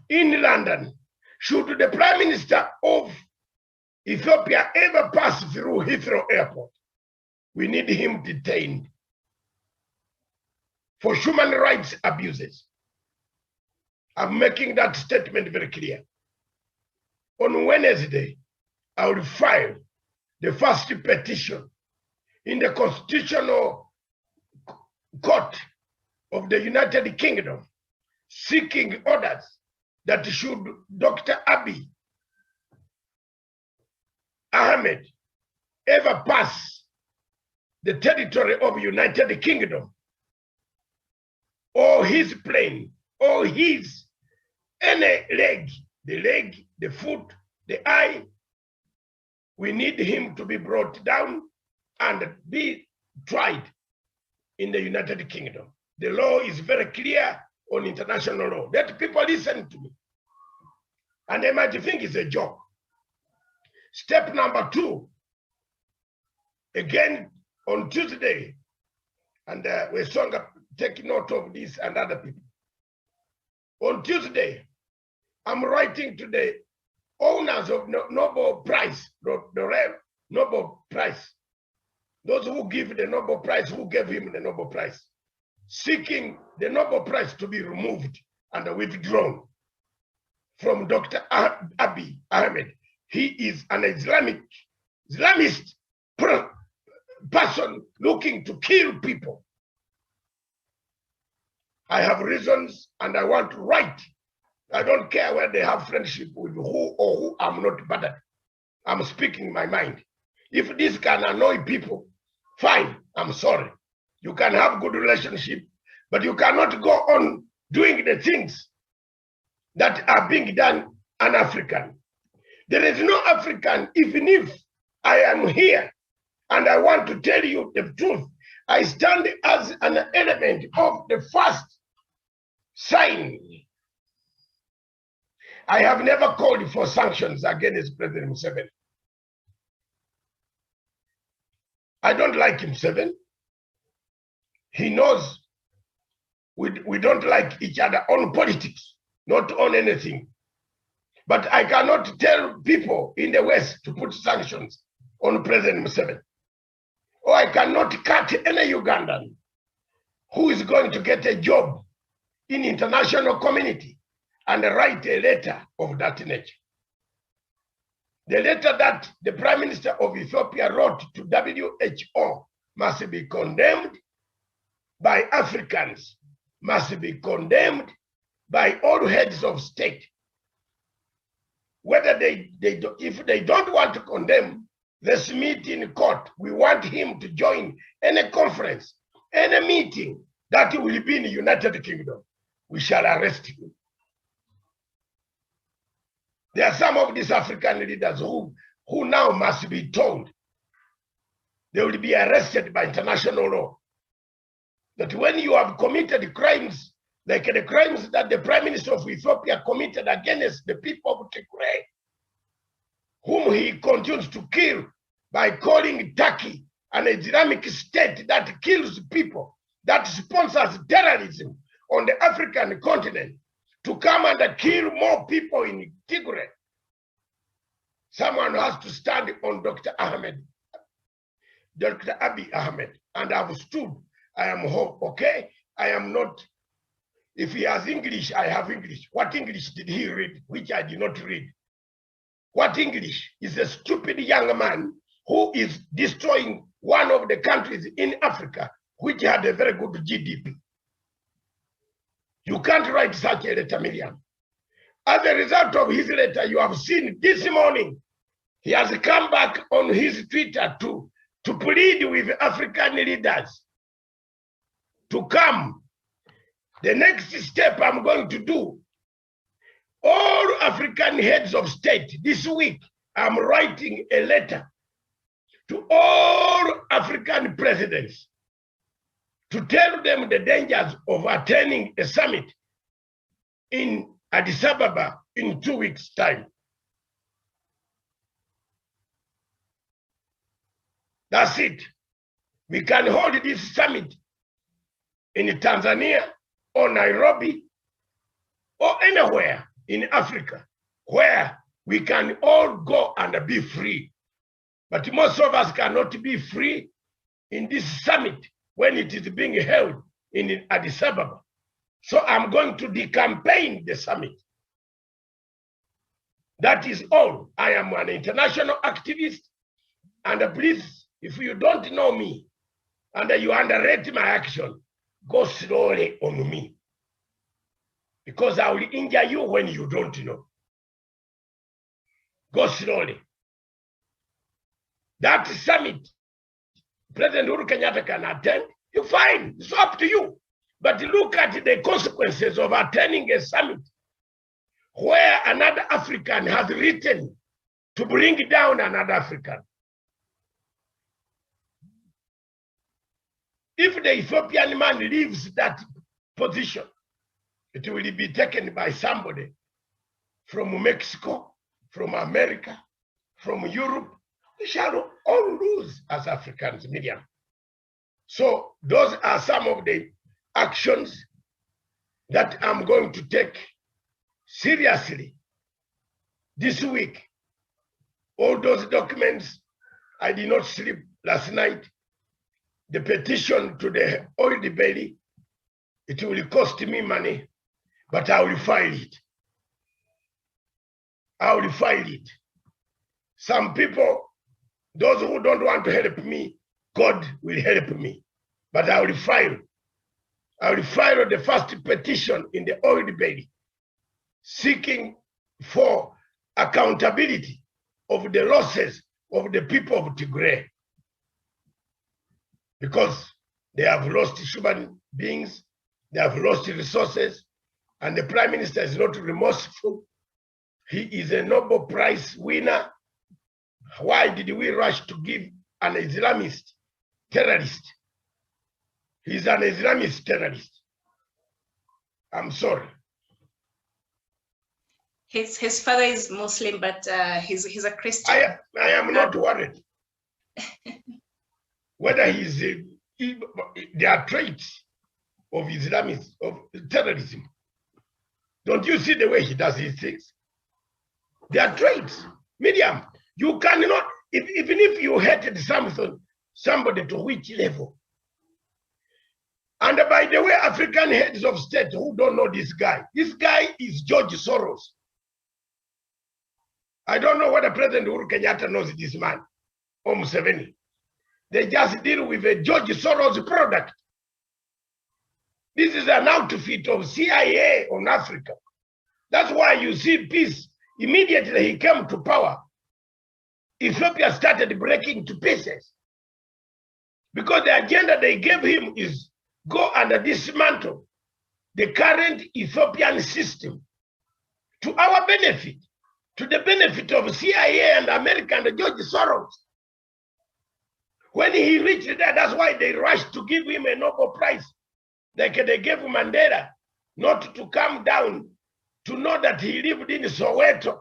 in London. Should the Prime Minister of Ethiopia ever pass through Heathrow Airport, we need him detained for human rights abuses. I'm making that statement very clear. On Wednesday, I will file the first petition in the Constitutional Court of the United Kingdom, seeking orders that should Dr. Abiy Ahmed ever pass the territory of United Kingdom, or his plane, or his any leg, the foot, the eye, we need him to be brought down and be tried in the United Kingdom. The law is very clear on international law. Let people listen to me. And they might think it's a joke. Step number 2, again on Tuesday, and we're taking note of this and other people. On Tuesday, I'm writing to the owners of Nobel Prize, the Nobel Prize, those who give the Nobel Prize, who gave him the Nobel Prize, seeking the Nobel Prize to be removed and withdrawn from Dr. Abiy Ahmed. He is an Islamist person looking to kill people. I have reasons and I want to write. I don't care whether they have friendship with who or who. I'm not bothered. I'm speaking my mind. If this can annoy people, fine, I'm sorry. You can have good relationship, but you cannot go on doing the things that are being done an African. There is no African, even if I am here and I want to tell you the truth, I stand as an element of the first sign. I have never called for sanctions against President Museveni. I don't like Museveni. He knows we don't like each other on politics, not on anything. But I cannot tell people in the West to put sanctions on President Museveni. Or I cannot cut any Ugandan who is going to get a job in international community and write a letter of that nature. The letter that the Prime Minister of Ethiopia wrote to WHO must be condemned by Africans, must be condemned by all heads of state. Whether if they don't want to condemn, let's meet in court. We want him to join any conference, any meeting that will be in the United Kingdom. We shall arrest him. There are some of these African leaders who now must be told they will be arrested by international law. That when you have committed crimes, like the crimes that the Prime Minister of Ethiopia committed against the people of Tigray, whom he continues to kill by calling Turkey an Islamic state that kills people, that sponsors terrorism on the African continent, to come and kill more people in Tigray. Someone has to stand on Dr. Abiy Ahmed, and I've stood. I am okay. I am not. If he has English, I have English. What English did he read, which I did not read? What English? Is a stupid young man who is destroying one of the countries in Africa, which had a very good GDP. You can't write such a letter, Miriam. As a result of his letter, you have seen this morning, he has come back on his Twitter to plead with African leaders to come. The next step I'm going to do, all African heads of state this week, I'm writing a letter to all African presidents to tell them the dangers of attending a summit in Addis Ababa in 2 weeks' time. That's it. We can hold this summit in Tanzania or Nairobi or anywhere in Africa where we can all go and be free. But most of us cannot be free in this summit when it is being held in Addis Ababa. So I'm going to decampaign the summit. That is all. I am an international activist. And please, if you don't know me and you underrate my action, go slowly on me. Because I will injure you when you don't know. Go slowly. That summit, President Uhuru Kenyatta can attend, you fine, it's up to you. But look at the consequences of attending a summit where another African has written to bring down another African. If the Ethiopian man leaves that position, it will be taken by somebody from Mexico, from America, from Europe. We shall all lose as Africans, Miriam. So those are some of the actions that I'm going to take seriously this week. All those documents, I did not sleep last night. The petition to the oil belly, it will cost me money, but I will file it. I will file it. Some people, those who don't want to help me, God will help me. But I will file. I will file the first petition in the oil belly, seeking for accountability of the losses of the people of Tigray. Because they have lost human beings, they have lost resources, and the Prime Minister is not remorseful. He is a Nobel Prize winner. Why did we rush to give an Islamist terrorist? He's an Islamist terrorist. I'm sorry. His father is Muslim, but he's a Christian. I am not worried. Whether there are traits of Islamism, of terrorism. Don't you see the way he does his things? There are traits. Miriam, you cannot, even if you hated somebody to which level. And by the way, African heads of state who don't know this guy is George Soros. I don't know whether President Uhuru Kenyatta knows this man, or Museveni. They just deal with a George Soros product. This is an outfit of CIA on Africa. That's why you see peace. Immediately he came to power, Ethiopia started breaking to pieces. Because the agenda they gave him is go and dismantle the current Ethiopian system to our benefit, to the benefit of CIA and America and George Soros. When he reached there, that's why they rushed to give him a Nobel Prize. Like they gave Mandela, not to come down, to know that he lived in Soweto,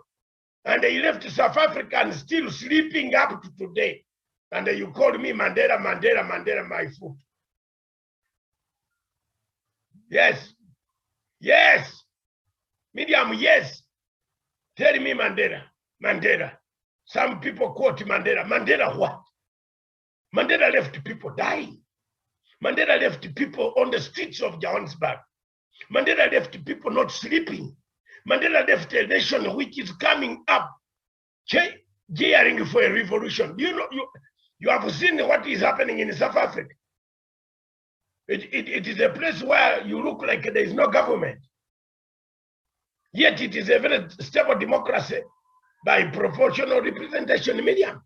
and he left South Africa and still sleeping up to today. And you call me Mandela, Mandela, Mandela, my foot. Yes. Yes. Medium, yes. Tell me Mandela, Mandela. Some people quote Mandela. Mandela what? Mandela left people dying. Mandela left people on the streets of Johannesburg. Mandela left people not sleeping. Mandela left a nation which is coming up, gearing for a revolution. You know, you have seen what is happening in South Africa. It is a place where you look like there is no government. Yet it is a very stable democracy by proportional representation medium.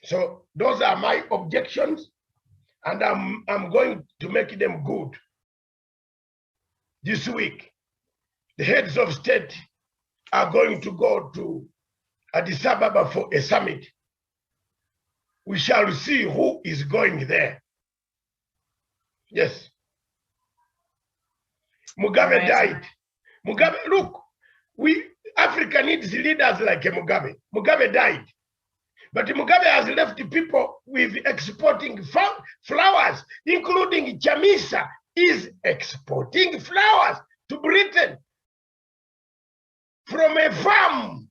So those are my objections, and I'm going to make them good. This week, the heads of state are going to go to Addis Ababa for a summit. We shall see who is going there. Yes. Mugabe died. Mugabe, look, Africa needs leaders like Mugabe. Mugabe died. But Mugabe has left people with exporting flowers, including Chamisa is exporting flowers to Britain from a farm.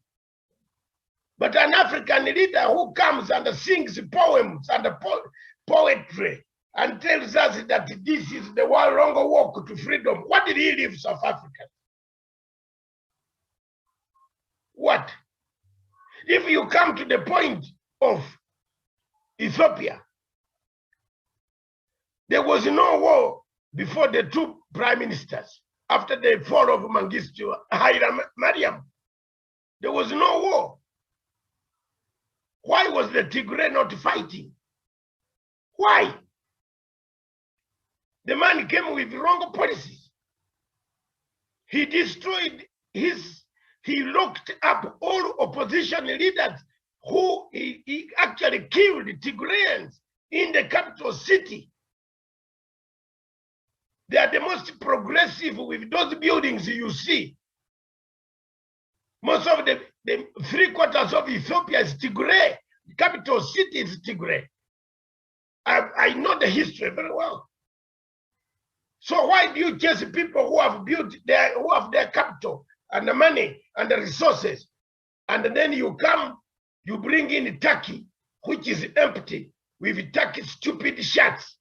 But an African leader who comes and sings poems and poetry and tells us that this is the long walk to freedom. What did he leave South Africa? What? If you come to the point of Ethiopia, there was no war before the two prime ministers. After the fall of Mengistu Haile Mariam, there was no war. Why was the Tigray not fighting? Why? The man came with wrong policies. He destroyed he locked up all opposition leaders who he actually killed Tigrayans in the capital city. They are the most progressive with those buildings you see. Most of the 3/4 of Ethiopia is Tigray. The capital city is Tigray. I know the history very well. So why do you chase people who have built who have their capital and the money and the resources, and then you come, you bring in Turkey, which is empty, with Turkey's stupid shacks?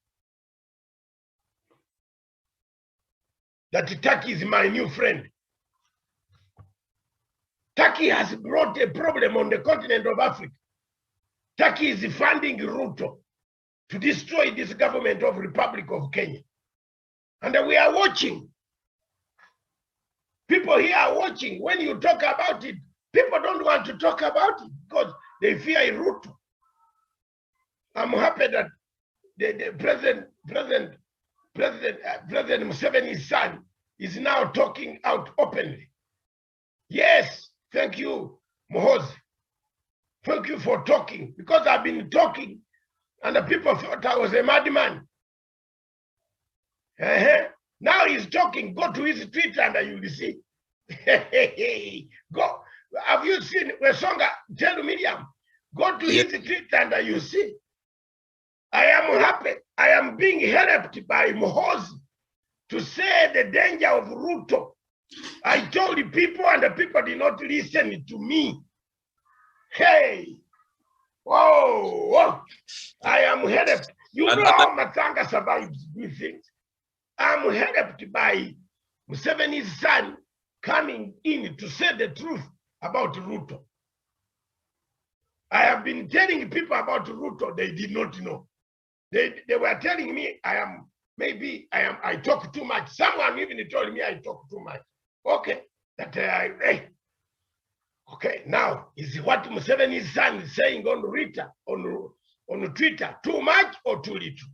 That Turkey is my new friend. Turkey has brought a problem on the continent of Africa. Turkey is funding Ruto to destroy this government of Republic of Kenya. And we are watching. People here are watching. When you talk about it, people don't want to talk about it because they fear Ruto. I'm happy that the President Museveni's son is now talking out openly. Yes, thank you, Mohozi. Thank you for talking, because I've been talking and the people thought I was a madman. Now he's talking. Go to his Twitter and you will see. Go. Have you seen Wesonga? Tell Miriam. Go to his Twitter and you see. I am happy. I am being helped by Mohozi to say the danger of Ruto. I told the people and the people did not listen to me. Hey. Whoa. Whoa. I am helped. You know how Matanga survives these things. I'm helped by Museveni's son coming in to say the truth about Ruto. I have been telling people about Ruto, they did not know. They were telling me I talk too much. Someone even told me I talk too much. Okay, okay, now is what Museveni's son is saying on Twitter, too much or too little?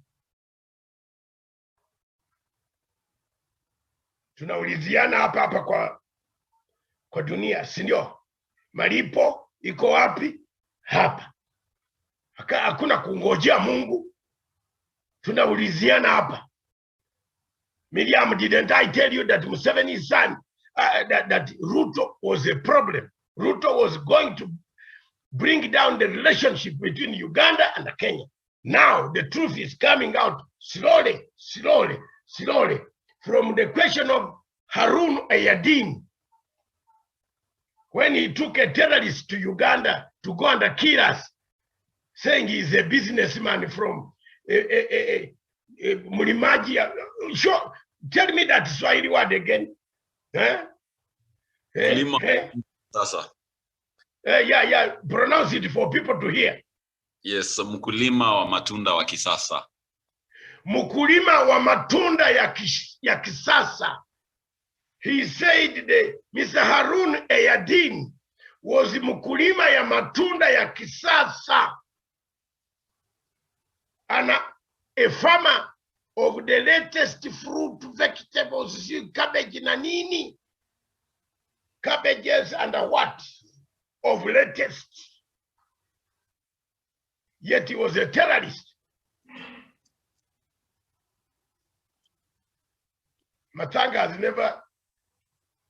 Tunauliziana hapa kwa dunia, si ndio? Malipo iko wapi? Hapa. Hakuna kungojea Mungu. Tunauliziana hapa. Miriam, didn't I tell you that Museveni's son, that Ruto was a problem? Ruto was going to bring down the relationship between Uganda and Kenya. Now the truth is coming out slowly, slowly, slowly. From the question of Harun Ayadin, when he took a terrorist to Uganda to go and kill us, saying he's a businessman from Mulimaji. Sure, tell me that Swahili word again. Yeah, pronounce it for people to hear. Yes, mkulima wa matunda wa kisasa. mkulima wa matunda ya kisasa. He said that Mr. Harun Eyadin was mkulima ya matunda ya kisasa. And a farmer of the latest fruit, vegetables, cabbage na nini. Cabbages and what? Of latest. Yet he was a terrorist. Matanga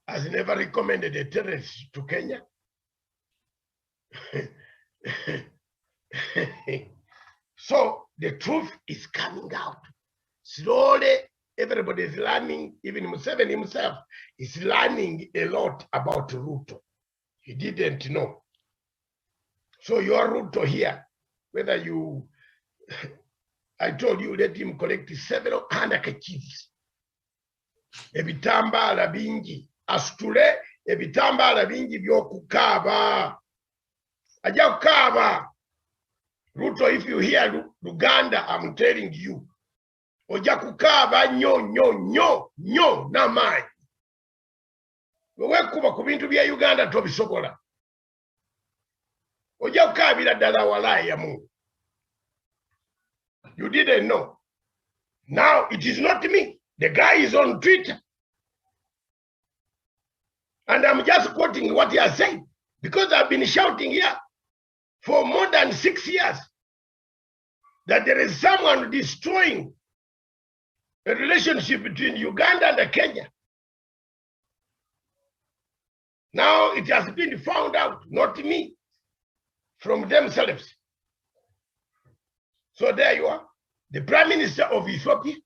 has never recommended a terrorist to Kenya. So the truth is coming out. Slowly, everybody is learning, even Museveni himself is learning a lot about Ruto. He didn't know. So your Ruto here, whether you, I told you, let him collect several handkerchiefs. Ebitambala bingi, asture ebitambala bingi byokukaba. Aja kukaba. Ruto, if you hear Luganda, I'm telling you. Oja kukaba nyo na mai. Wewe kuba ku bintu bya Uganda tobisobola. Oja kukabira ddala walaya mu. You didn't know. Now it is not me. The guy is on Twitter. And I'm just quoting what he has said. Because I've been shouting here for more than 6 years that there is someone destroying the relationship between Uganda and Kenya. Now it has been found out, not me, from themselves. So there you are. The Prime Minister of Ethiopia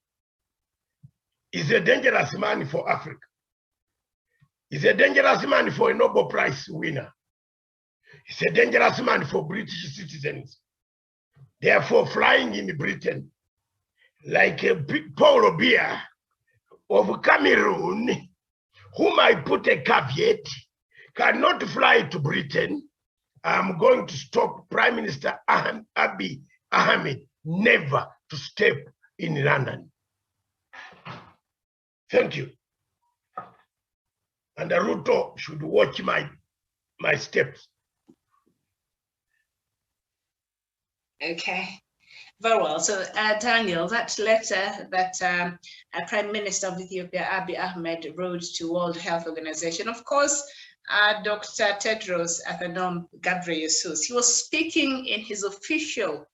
is a dangerous man for Africa. He's a dangerous man for a Nobel Prize winner. He's a dangerous man for British citizens. Therefore, flying in Britain, like a Paul Biya of Cameroon, whom I put a caveat, cannot fly to Britain. I'm going to stop Prime Minister Abiy Ahmed never to step in London. Thank you. And Ruto should watch my steps. Okay, very well. So Daniel, that letter that Prime Minister of Ethiopia Abiy Ahmed wrote to World Health Organization, of course, Dr. Tedros Adhanom Ghebreyesus, he was speaking in his official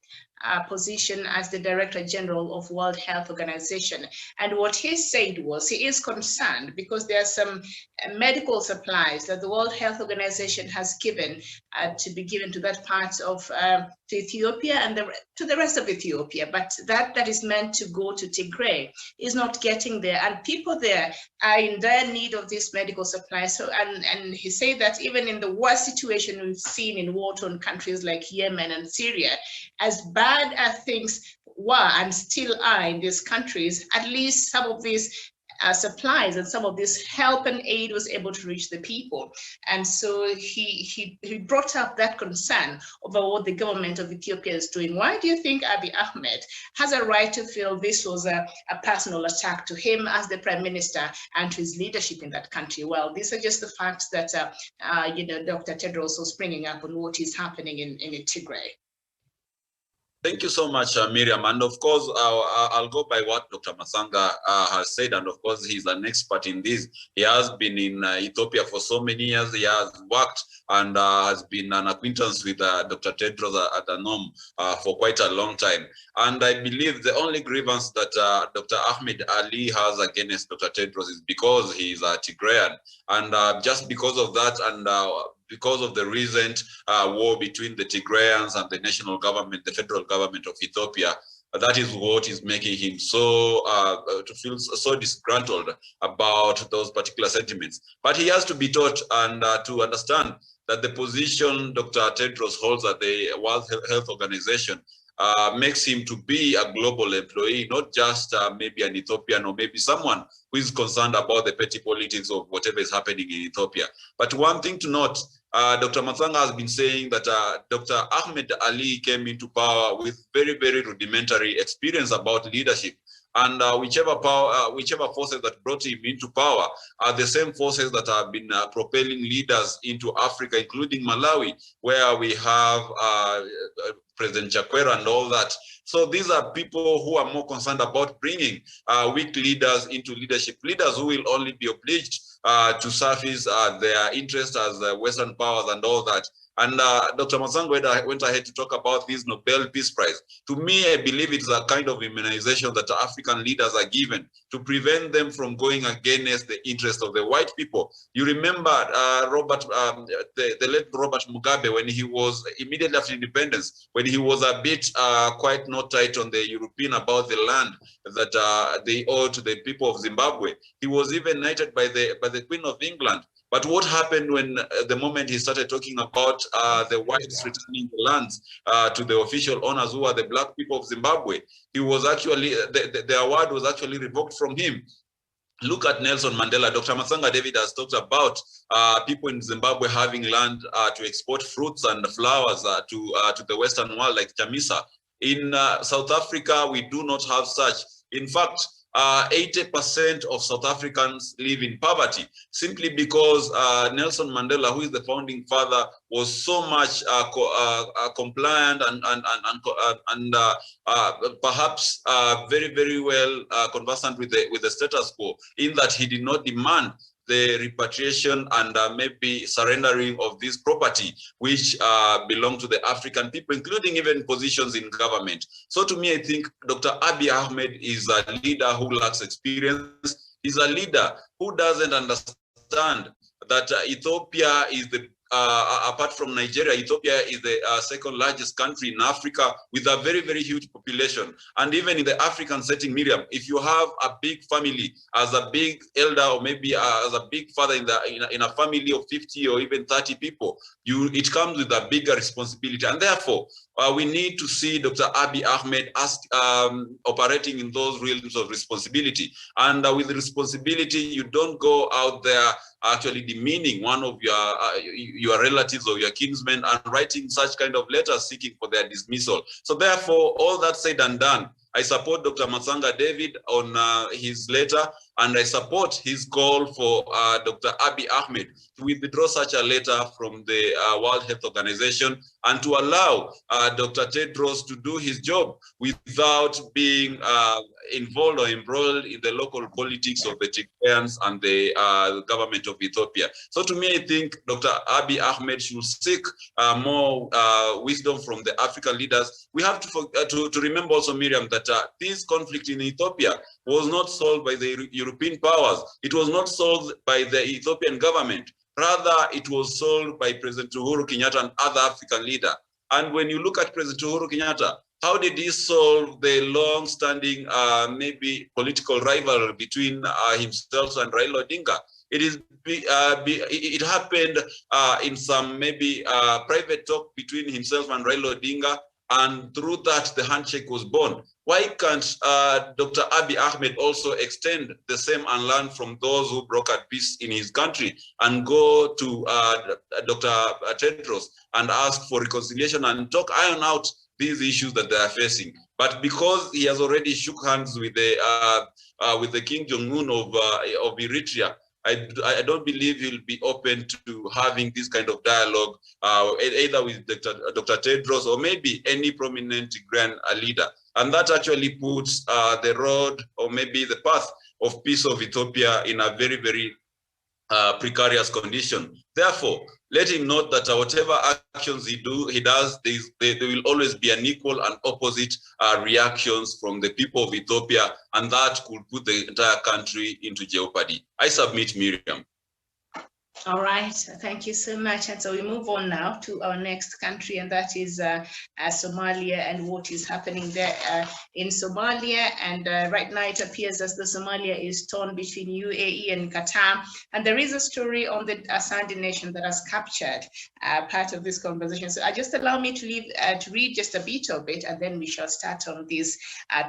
position as the Director General of World Health Organization. And what he said was he is concerned because there are some medical supplies that the World Health Organization has given to be given to that part of to Ethiopia and to the rest of Ethiopia, but that is meant to go to Tigray is not getting there, and people there are in dire need of this medical supply. So and he said that even in the worst situation we've seen in war-torn countries like Yemen and Syria, as bad as things were and still are in these countries, at least some of these supplies and some of this help and aid was able to reach the people. And so he brought up that concern over what the government of Ethiopia is doing. Why do you think Abiy Ahmed has a right to feel this was a personal attack to him as the Prime Minister and to his leadership in that country? Well, these are just the facts that Dr. Tedros was bringing up on what is happening in Tigray. Thank you so much, Miriam. And of course, I'll go by what Dr. Masanga has said. And of course, he's an expert in this. He has been in Ethiopia for so many years. He has worked and has been an acquaintance with Dr. Tedros Adhanom for quite a long time. And I believe the only grievance that Dr. Ahmed Ali has against Dr. Tedros is because he's a Tigrayan. And just because of that, and because of the recent war between the Tigrayans and the national government, the federal government of Ethiopia, that is what is making him so to feel so disgruntled about those particular sentiments. But he has to be taught and to understand that the position Dr. Tedros holds at the World Health Organization makes him to be a global employee, not just maybe an Ethiopian or maybe someone who is concerned about the petty politics of whatever is happening in Ethiopia. But one thing to note Dr. Masanga has been saying that Dr. Ahmed Ali came into power with very, very rudimentary experience about leadership. And whichever forces that brought him into power are the same forces that have been propelling leaders into Africa, including Malawi, where we have President Chakwera and all that. So these are people who are more concerned about bringing weak leaders into leadership, leaders who will only be obliged to surface their interests as Western powers and all that. And Dr. Masanga went ahead to talk about this Nobel Peace Prize. To me, I believe it's a kind of immunization that African leaders are given to prevent them from going against the interests of the white people. You remember the late Robert Mugabe, when he was immediately after independence, when he was a bit quite not tight on the European about the land that they owe to the people of Zimbabwe. He was even knighted by the Queen of England. But what happened when the moment he started talking about the whites returning the lands to the official owners, who are the black people of Zimbabwe, he was actually, the award was actually revoked from him. Look at Nelson Mandela. Dr. Masanga David has talked about people in Zimbabwe having land to export fruits and flowers to the Western world, like Chamisa. In South Africa, we do not have such. In fact, 80% of South Africans live in poverty, simply because Nelson Mandela, who is the founding father, was so much compliant and perhaps very, very well conversant with the status quo, in that he did not demand the repatriation and maybe surrendering of this property, which belong to the African people, including even positions in government. So to me, I think Dr. Abiy Ahmed is a leader who lacks experience. He's a leader who doesn't understand that Ethiopia is the apart from Nigeria, Ethiopia is the second largest country in Africa with a very, very huge population. And even in the African setting, Miriam, if you have a big family as a big elder, or maybe as a big father in a family of 50 or even 30 people, it comes with a bigger responsibility. And therefore, we need to see Dr. Abiy Ahmed as operating in those realms of responsibility. And with responsibility, you don't go out there actually demeaning one of your relatives or your kinsmen and writing such kind of letters seeking for their dismissal. So therefore, all that said and done, I support Dr. Masanga David on his letter, and I support his call for Dr. Abiy Ahmed to withdraw such a letter from the World Health Organization and to allow Dr. Tedros to do his job without being involved or embroiled in the local politics of the Tigrayans and the government of Ethiopia. So to me, I think Dr. Abiy Ahmed should seek more wisdom from the African leaders. We have to remember also, Miriam, that this conflict in Ethiopia was not solved by the European powers. It was not solved by the Ethiopian government. Rather, it was solved by President Uhuru Kenyatta and other African leaders. And when you look at President Uhuru Kenyatta, how did he solve the long-standing, maybe political rivalry between himself and Raila Odinga? It happened in some maybe private talk between himself and Raila Odinga, and through that the handshake was born. Why can't Dr. Abiy Ahmed also extend the same and learn from those who brokered peace in his country and go to Dr. Tedros and ask for reconciliation and iron out these issues that they are facing? But because he has already shook hands with the King Jong-un of Eritrea, I don't believe he'll be open to having this kind of dialogue, either with Dr. Tedros or maybe any prominent grand leader. And that actually puts the road or maybe the path of peace of Ethiopia in a very, very precarious condition. Therefore, let him note that whatever actions he does, there will always be an equal and opposite reactions from the people of Ethiopia, and that could put the entire country into jeopardy. I submit, Miriam. All right, thank you so much. And so we move on now to our next country, and that is Somalia and what is happening there in Somalia. And right now it appears as though Somalia is torn between UAE and Qatar. And there is a story on the Sunday Nation that has captured part of this conversation. So just allow me to read just a bit of it, and then we shall start on this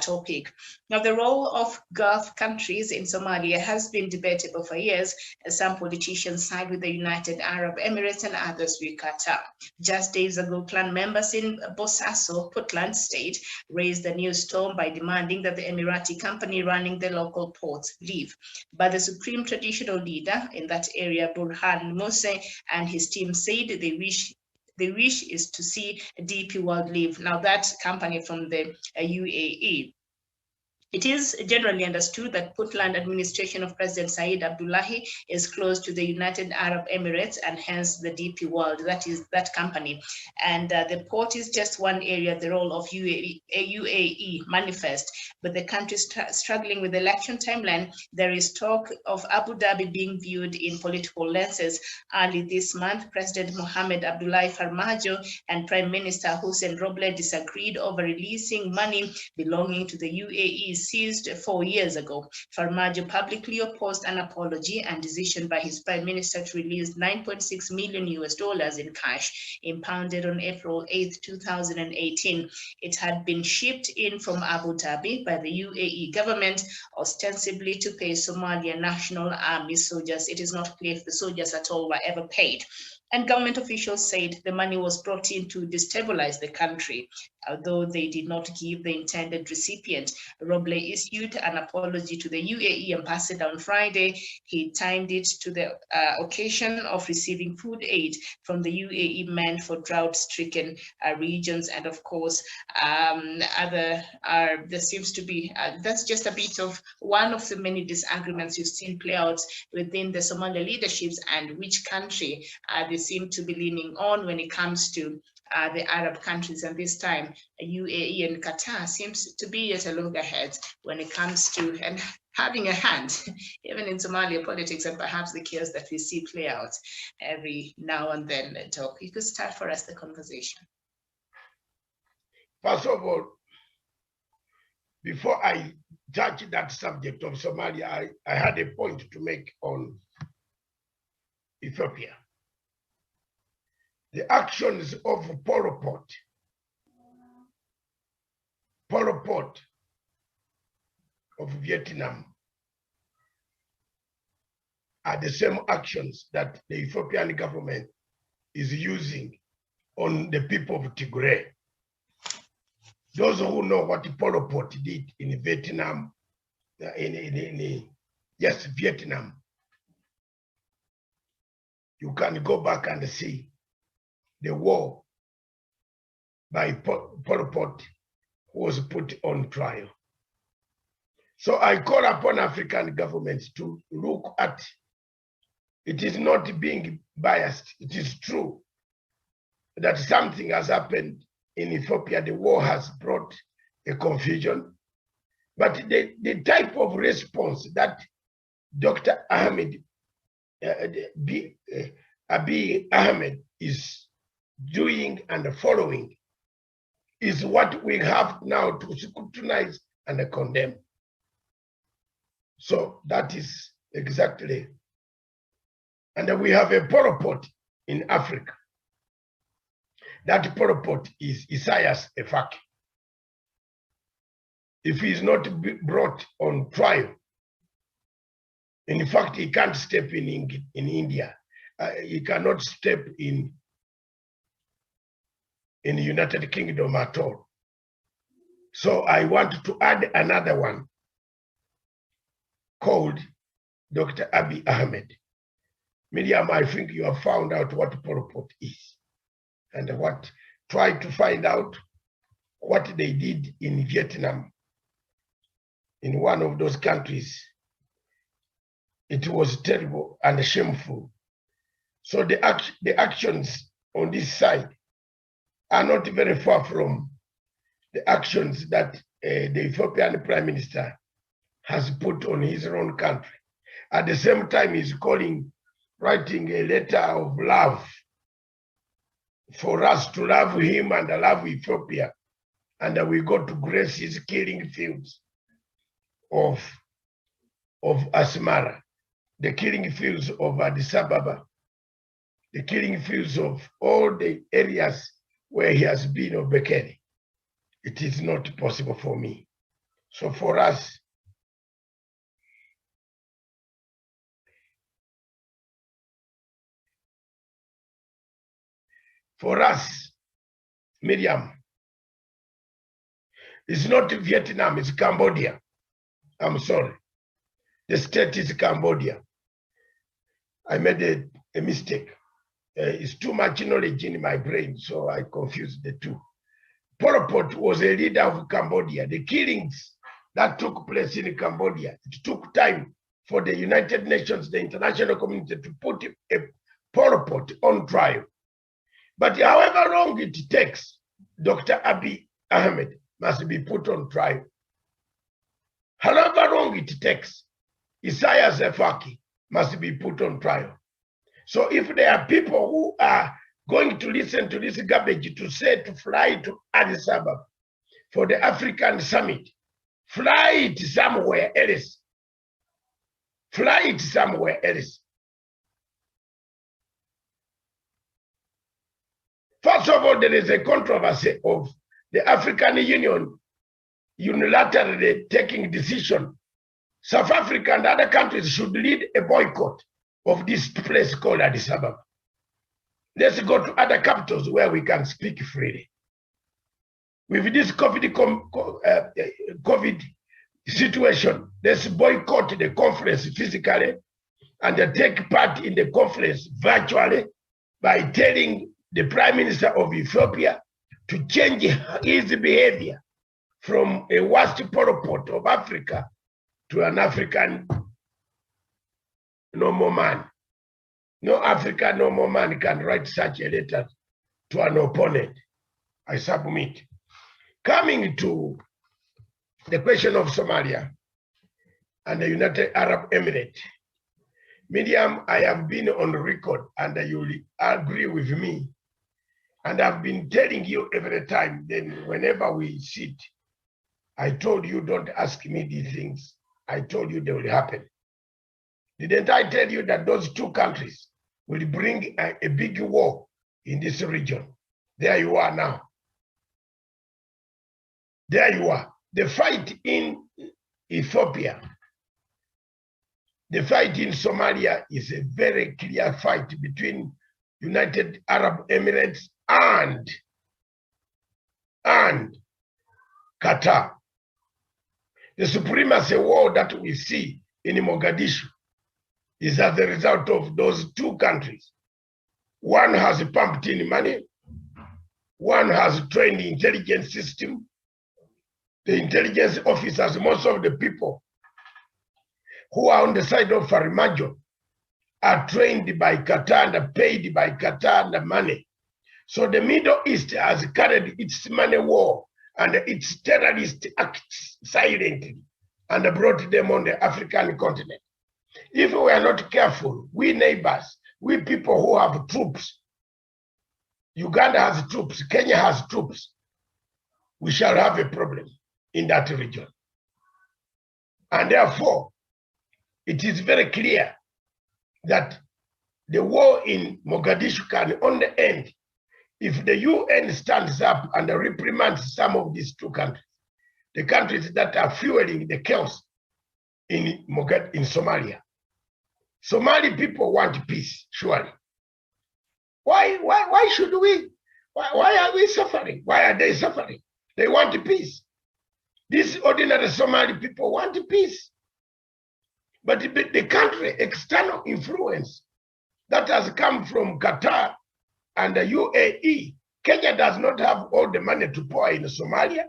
topic. Now, the role of Gulf countries in Somalia has been debatable for years, as some politicians side with the United Arab Emirates and others with Qatar. Just days ago, clan members in Bosaso, Puntland State, raised a new storm by demanding that the Emirati company running the local ports leave. But the supreme traditional leader in that area, Burhan Mose, and his team said they wish is to see DP World leave. Now that company from the UAE. It is generally understood that Puntland administration of President Said Abdullahi is close to the United Arab Emirates and hence the DP World, that is that company. And the port is just one area, the role of UAE manifest, but the country struggling with the election timeline. There is talk of Abu Dhabi being viewed in political lenses. Early this month, President Mohamed Abdullahi Farmajo and Prime Minister Hussein Roble disagreed over releasing money belonging to the UAE seized 4 years ago. Farmajo publicly opposed an apology and decision by his prime minister to release $9.6 million in cash, impounded on April 8, 2018. It had been shipped in from Abu Dhabi by the UAE government, ostensibly to pay Somalia National Army soldiers. It is not clear if the soldiers at all were ever paid. And government officials said the money was brought in to destabilize the country, although they did not give the intended recipient. Roble issued an apology to the UAE ambassador on Friday. He timed it to the occasion of receiving food aid from the UAE meant for drought-stricken regions. And of course, there seems to be, that's just a bit of one of the many disagreements you've seen play out within the Somali leaderships and which country they seem to be leaning on when it comes to the Arab countries. And this time, UAE and Qatar seems to be at a loggerheads when it comes to and having a hand, even in Somalia politics and perhaps the chaos that we see play out every now and then. Talk. You could start for us the conversation. First of all, before I touch that subject of Somalia, I had a point to make on Ethiopia. The actions of Pol Pot of Vietnam are the same actions that the Ethiopian government is using on the people of Tigray. Those who know what Pol Pot did in Vietnam, Vietnam, you can go back and see the war by Pol Pot was put on trial. So I call upon African governments to look at, it is not being biased, it is true that something has happened in Ethiopia. The war has brought a confusion, but the type of response that Dr. Abiy Ahmed is doing and following is what we have now to scrutinize and condemn. So that is exactly, and we have a Pol Pot in Africa. That Pol Pot is Isaias Afwerki. If he is not brought on trial, in fact, he can't step in India. He cannot step in the United Kingdom at all. So I want to add another one called Dr. Abiy Ahmed. Miriam, I think you have found out what Pol Pot is and try to find out what they did in Vietnam, in one of those countries. It was terrible and shameful. So the actions on this side are not very far from the actions that the Ethiopian Prime Minister has put on his own country. At the same time, he's writing a letter of love for us to love him and love Ethiopia. And we go to grace his killing fields of Asmara, the killing fields of Addis Ababa, the killing fields of all the areas where he has been of Bekele. It is not possible for me. So for us, for us, Miriam, it's not Vietnam, it's Cambodia. I'm sorry. The state is Cambodia. I made a mistake. It's too much knowledge in my brain, so I confused the two. Pol Pot was a leader of Cambodia. The killings that took place in Cambodia, it took time for the United Nations, the international community, to put a Pol Pot on trial. But however long it takes, Dr. Abiy Ahmed must be put on trial. However long it takes, Isaias Afwerki must be put on trial. So if there are people who are going to listen to this garbage to say to fly to Addis Ababa for the African summit, fly it somewhere else. Fly it somewhere else. First of all, there is a controversy of the African Union unilaterally taking decision. South Africa and other countries should lead a boycott of this place called Addis Ababa. Let's go to other capitals where we can speak freely. With this COVID situation, let's boycott the conference physically and take part in the conference virtually by telling the Prime Minister of Ethiopia to change his behavior from a worst Pol Pot of Africa to an African normal man. No African normal man can write such a letter to an opponent. I submit. Coming to the question of Somalia and the United Arab Emirates, Miriam, I have been on record, and you will agree with me, and I've been telling you every time, then whenever we sit, I told you don't ask me these things. I told you they will happen. Didn't I tell you that those two countries will bring a big war in this region? There you are now. There you are. The fight in Ethiopia, the fight in Somalia is a very clear fight between United Arab Emirates and Qatar. The supremacy war that we see in Mogadishu is as a result of those two countries. One has pumped in money, one has trained the intelligence system. The intelligence officers, most of the people who are on the side of Farmajo are trained by Qatar and paid by Qatar and money. So the Middle East has carried its money war and its terrorist acts silently and brought them on the African continent. If we are not careful, we neighbors, we people who have troops, Uganda has troops, Kenya has troops, we shall have a problem in that region. And therefore, it is very clear that the war in Mogadishu can only end if the UN stands up and reprimands some of these two countries, the countries that are fueling the chaos in Somalia. Somali people want peace, surely. Why should we? Why are we suffering? Why are they suffering? They want peace. These ordinary Somali people want peace. But the country, external influence that has come from Qatar and the UAE, Kenya does not have all the money to pour in Somalia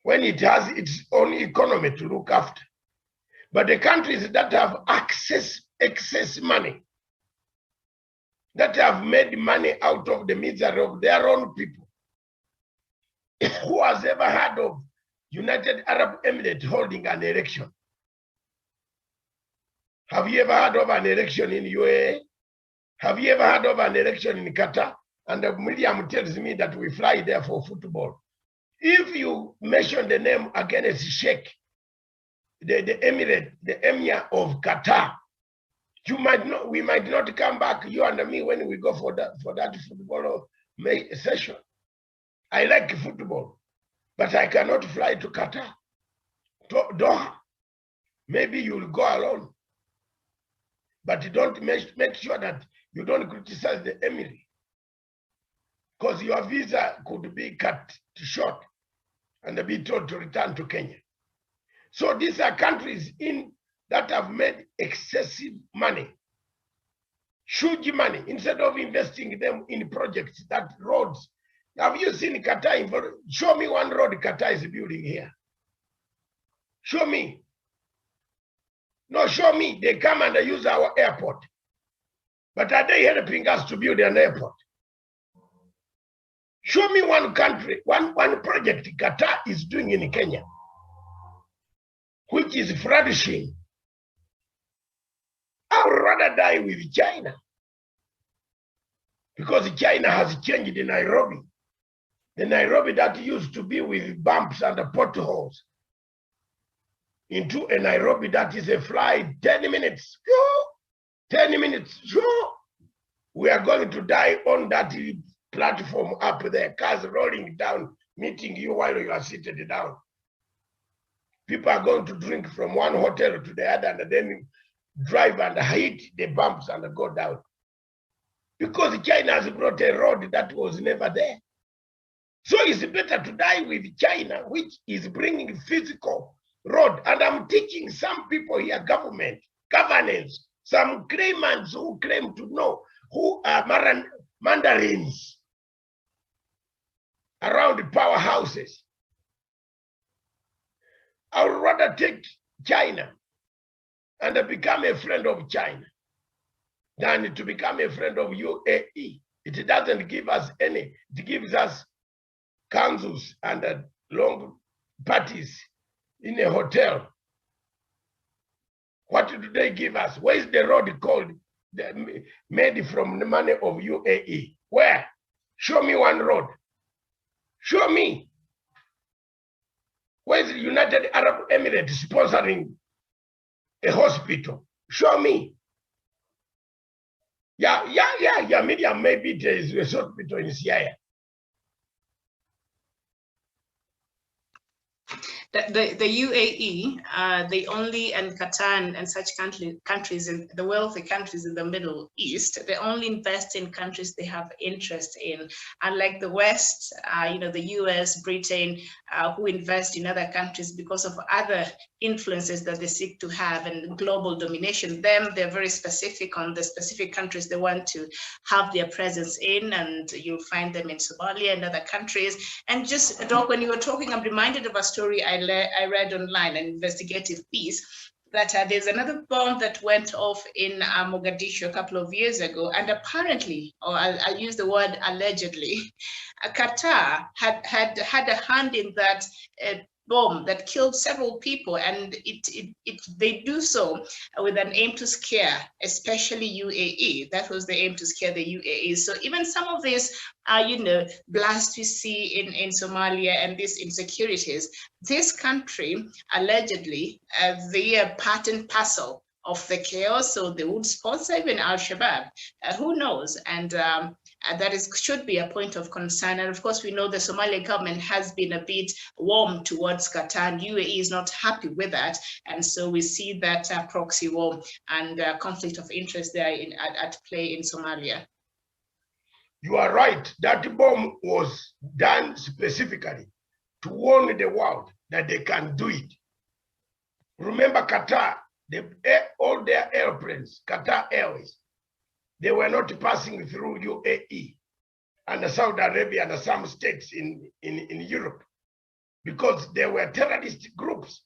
when it has its own economy to look after. But the countries that have excess money, that have made money out of the misery of their own people, who has ever heard of United Arab Emirates holding an election? Have you ever heard of an election in UAE? Have you ever heard of an election in Qatar? And Miriam tells me that we fly there for football. If you mention the name against Sheikh, the emir of Qatar, we might not come back, you and me, when we go for that football session. I like football, but I cannot fly to Qatar, to Doha. Maybe you'll go alone, but don't make sure that you don't criticize the emir. because your visa could be cut short and be told to return to Kenya. So these are countries that have made excessive money, huge money, instead of investing them in projects, that roads. Have you seen Qatar? Show me one road Qatar is building here. Show me. No, show me. They come and they use our airport. But are they helping us to build an airport? Show me one country, one project Qatar is doing in Kenya, which is flourishing. I would rather die with China, because China has changed in Nairobi. The Nairobi that used to be with bumps and potholes into a Nairobi that is a flight 10 minutes. 10 minutes. We are going to die on that platform up there, cars rolling down, meeting you while you are seated down. People are going to drink from one hotel to the other and then drive and hit the bumps and go down. Because China has brought a road that was never there. So it's better to die with China, which is bringing physical road. And I'm teaching some people here, governance, some claimants who claim to know, who are mandarins around the powerhouses. I would rather take China and become a friend of China than to become a friend of UAE. It doesn't give us any, it gives us councils and long parties in a hotel. What do they give us? Where is the road called, made from the money of UAE? Where? Show me one road. Show me. Where is the United Arab Emirates sponsoring a hospital? Show me. Yeah, Miriam, maybe there is a hospital in Syria. The UAE, they only, and Qatar and such countries, in the wealthy countries in the Middle East, they only invest in countries they have interest in. Unlike the West, the US, Britain, who invest in other countries because of other influences that they seek to have and global domination. They're very specific on the specific countries they want to have their presence in, and you'll find them in Somalia and other countries. And just, Doc, when you were talking, I'm reminded of a story I read online, an investigative piece, that there's another bomb that went off in Mogadishu a couple of years ago, and apparently, or I'll use the word allegedly, Qatar had a hand in that bomb that killed several people, and they do so with an aim to scare, especially UAE. That was the aim, to scare the UAE. So even some of this, blasts we see in Somalia and these insecurities, this country allegedly, they are part and parcel of the chaos, so they would sponsor even Al-Shabaab. Who knows? And that should be a point of concern. And of course, we know the Somali government has been a bit warm towards Qatar, and UAE is not happy with that. And so we see that proxy war and conflict of interest there at play in Somalia. You are right. That bomb was done specifically to warn the world that they can do it. Remember Qatar, all their airplanes, Qatar Airways, they were not passing through UAE and Saudi Arabia and some states in Europe, because they were terrorist groups.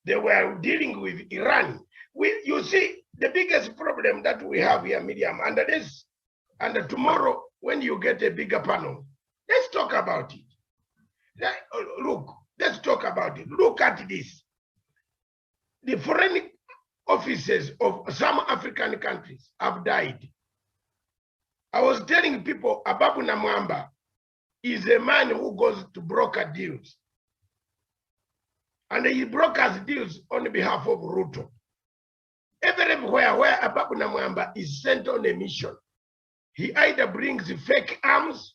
They were dealing with Iran. You see, the biggest problem that we have here, Miriam, and tomorrow when you get a bigger panel, let's talk about it. Look, let's talk about it. Look at this. The foreign officers of some African countries have died. I was telling people, Ababu Namwamba is a man who goes to broker deals. And he brokers deals on behalf of Ruto. Everywhere where Ababu Namwamba is sent on a mission, he either brings fake arms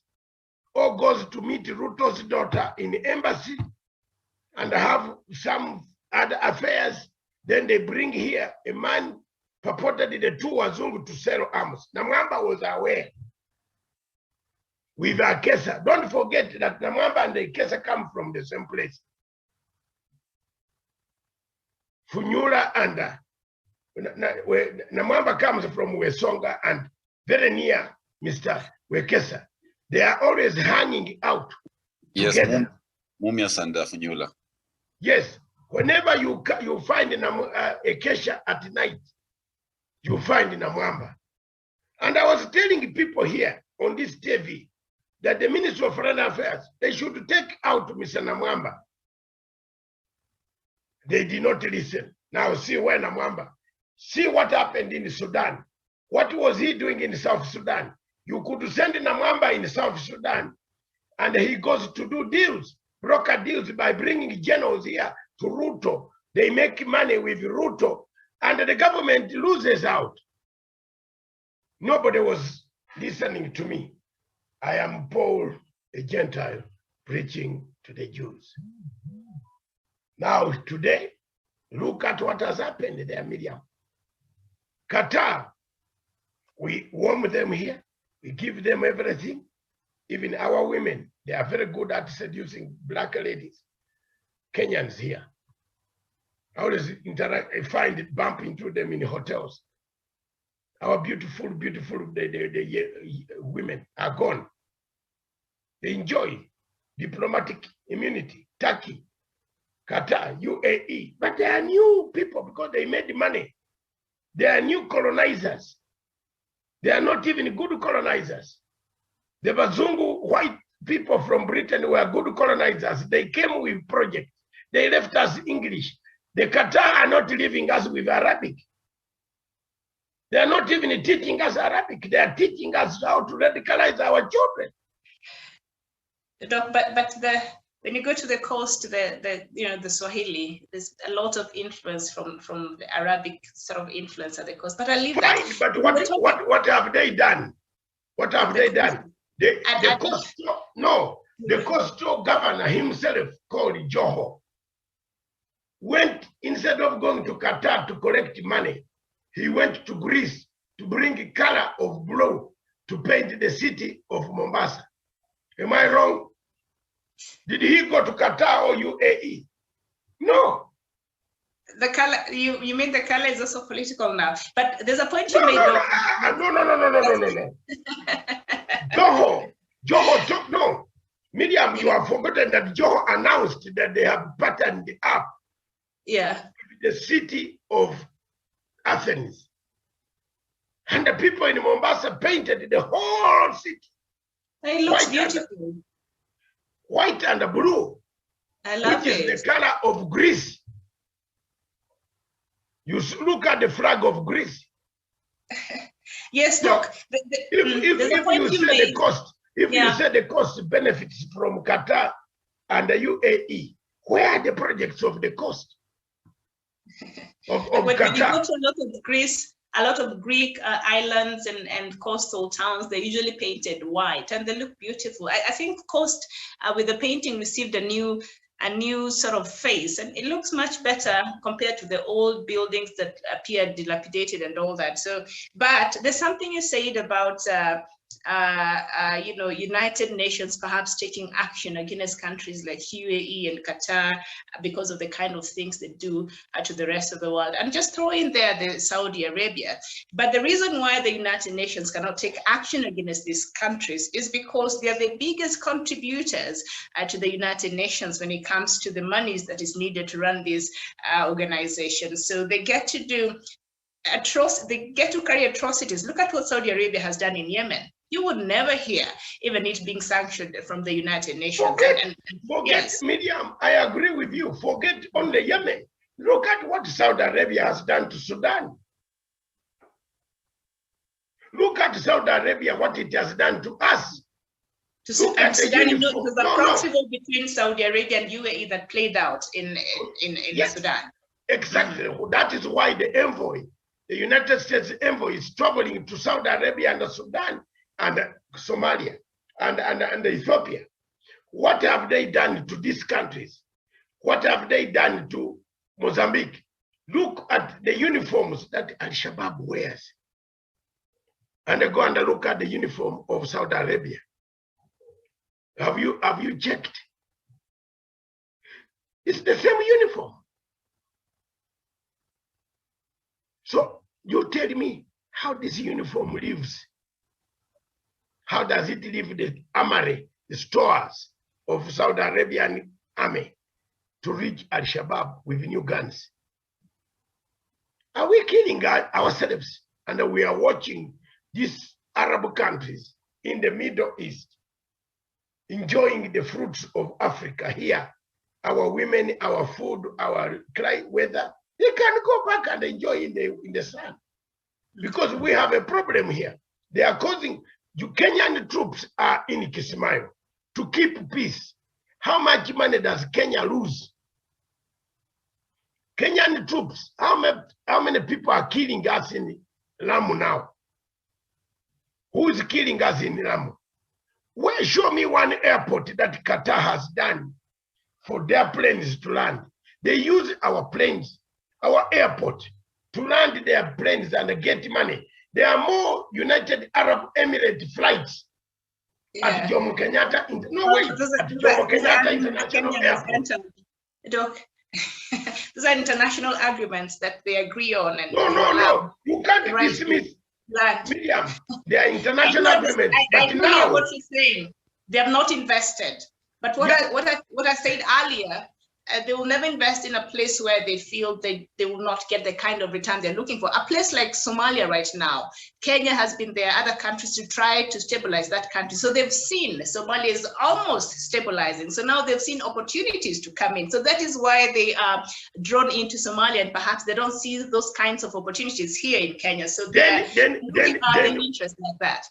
or goes to meet Ruto's daughter in the embassy and have some other affairs. Then they bring here a man purportedly the two Wazungu to sell arms. Namwamba was aware. with Akesa. Don't forget that Namwamba and the Akesa come from the same place. Funyula and Namwamba comes from Wesonga and very near Mr. Wekesa. They are always hanging out together. Mumias and Funyula. Yes, whenever you find Akesha at night, you find Namwamba. And I was telling people here on this TV that the Minister of Foreign Affairs, they should take out Mr. Namwamba. They did not listen. Now see where Namwamba. See what happened in Sudan. What was he doing in South Sudan? You could send Namwamba in South Sudan and he goes to do deals, broker deals by bringing generals here to Ruto. They make money with Ruto and the government loses out. Nobody was listening to me. I am Paul, a Gentile, preaching to the Jews. Now today, look at what has happened there, Miriam. Qatar, we warm them here. We give them everything. Even our women, they are very good at seducing black ladies. Kenyans here. I always find it, bump into them in hotels. Our beautiful, the women are gone. They enjoy diplomatic immunity. Turkey, Qatar, UAE, but they are new people because they made money. They are new colonizers. They are not even good colonizers. The Bazungu white people from Britain were good colonizers. They came with projects. They left us English. The Qatar are not leaving us with Arabic. They are not even teaching us Arabic. They are teaching us how to radicalize our children. Doc, but when you go to the coast, the Swahili, there's a lot of influence from the Arabic sort of influence at the coast. But I leave that. But what have they done? What have they done? The coastal governor himself, called Joho, went, instead of going to Qatar to collect money, he went to Greece to bring color of blue to paint the city of Mombasa. Am I wrong? Did he go to Qatar or UAE? No. The color, you mean the color is also political now? But there's a point you made. No. Joho, no. Miriam, you have forgotten that Joho announced that they have patterned up. Yeah. The city of Athens. And the people in Mombasa painted the whole city. It looks beautiful. White and blue. I love it. Which is the color of Greece. You look at the flag of Greece. Yes, look. If you say the cost benefits from Qatar and the UAE, where are the projects of the coast? When you go to a lot of Greek islands and coastal towns, they're usually painted white and they look beautiful. I think coast with the painting received a new sort of face, and it looks much better compared to the old buildings that appear dilapidated and all that. So, but there's something you said about United Nations perhaps taking action against countries like UAE and Qatar because of the kind of things they do to the rest of the world. And just throw in there the Saudi Arabia. But the reason why the United Nations cannot take action against these countries is because they are the biggest contributors to the United Nations when it comes to the monies that is needed to run these organizations. So they get to do they get to carry atrocities. Look at what Saudi Arabia has done in Yemen. You would never hear even it being sanctioned from the United Nations. Forget, yes. Miriam, I agree with you. Forget only Yemen. Look at what Saudi Arabia has done to Sudan. Look at Saudi Arabia, what it has done to us. To Sudan, there's a proxy war between Saudi Arabia and UAE that played out in yes, Sudan. Exactly. That is why the envoy, the United States envoy, is traveling to Saudi Arabia and Sudan and Somalia and Ethiopia. What have they done to these countries? What have they done to Mozambique? Look at the uniforms that Al-Shabaab wears. And go and look at the uniform of Saudi Arabia. Have you checked? It's the same uniform. So you tell me how this uniform lives. How does it leave the armory, the stores of Saudi Arabian army to reach Al-Shabaab with new guns? Are we killing ourselves? And we are watching these Arab countries in the Middle East enjoying the fruits of Africa here. Our women, our food, our dry weather, they can go back and enjoy in the sun. Because we have a problem here. They are causing, Kenyan troops are in Kismayo to keep peace. How much money does Kenya lose? Kenyan troops, how many people are killing us in Lamu now? Who is killing us in Lamu? Well, show me one airport that Qatar has done for their planes to land. They use our planes, our airport, to land their planes and get money. There are more United Arab Emirates flights at Jomo Kenyatta. Jomo Kenyatta International Airport. Doc, those are international agreements that they agree on. And no. You can't dismiss. Miriam, they are international agreements. I know what you're saying. They have not invested. But what I said earlier, they will never invest in a place where they feel they will not get the kind of return they're looking for. A place like Somalia right now, Kenya has been there, other countries to try to stabilize that country. So they've seen Somalia is almost stabilizing. So now they've seen opportunities to come in. So that is why they are drawn into Somalia, and perhaps they don't see those kinds of opportunities here in Kenya. So they're in interest like that.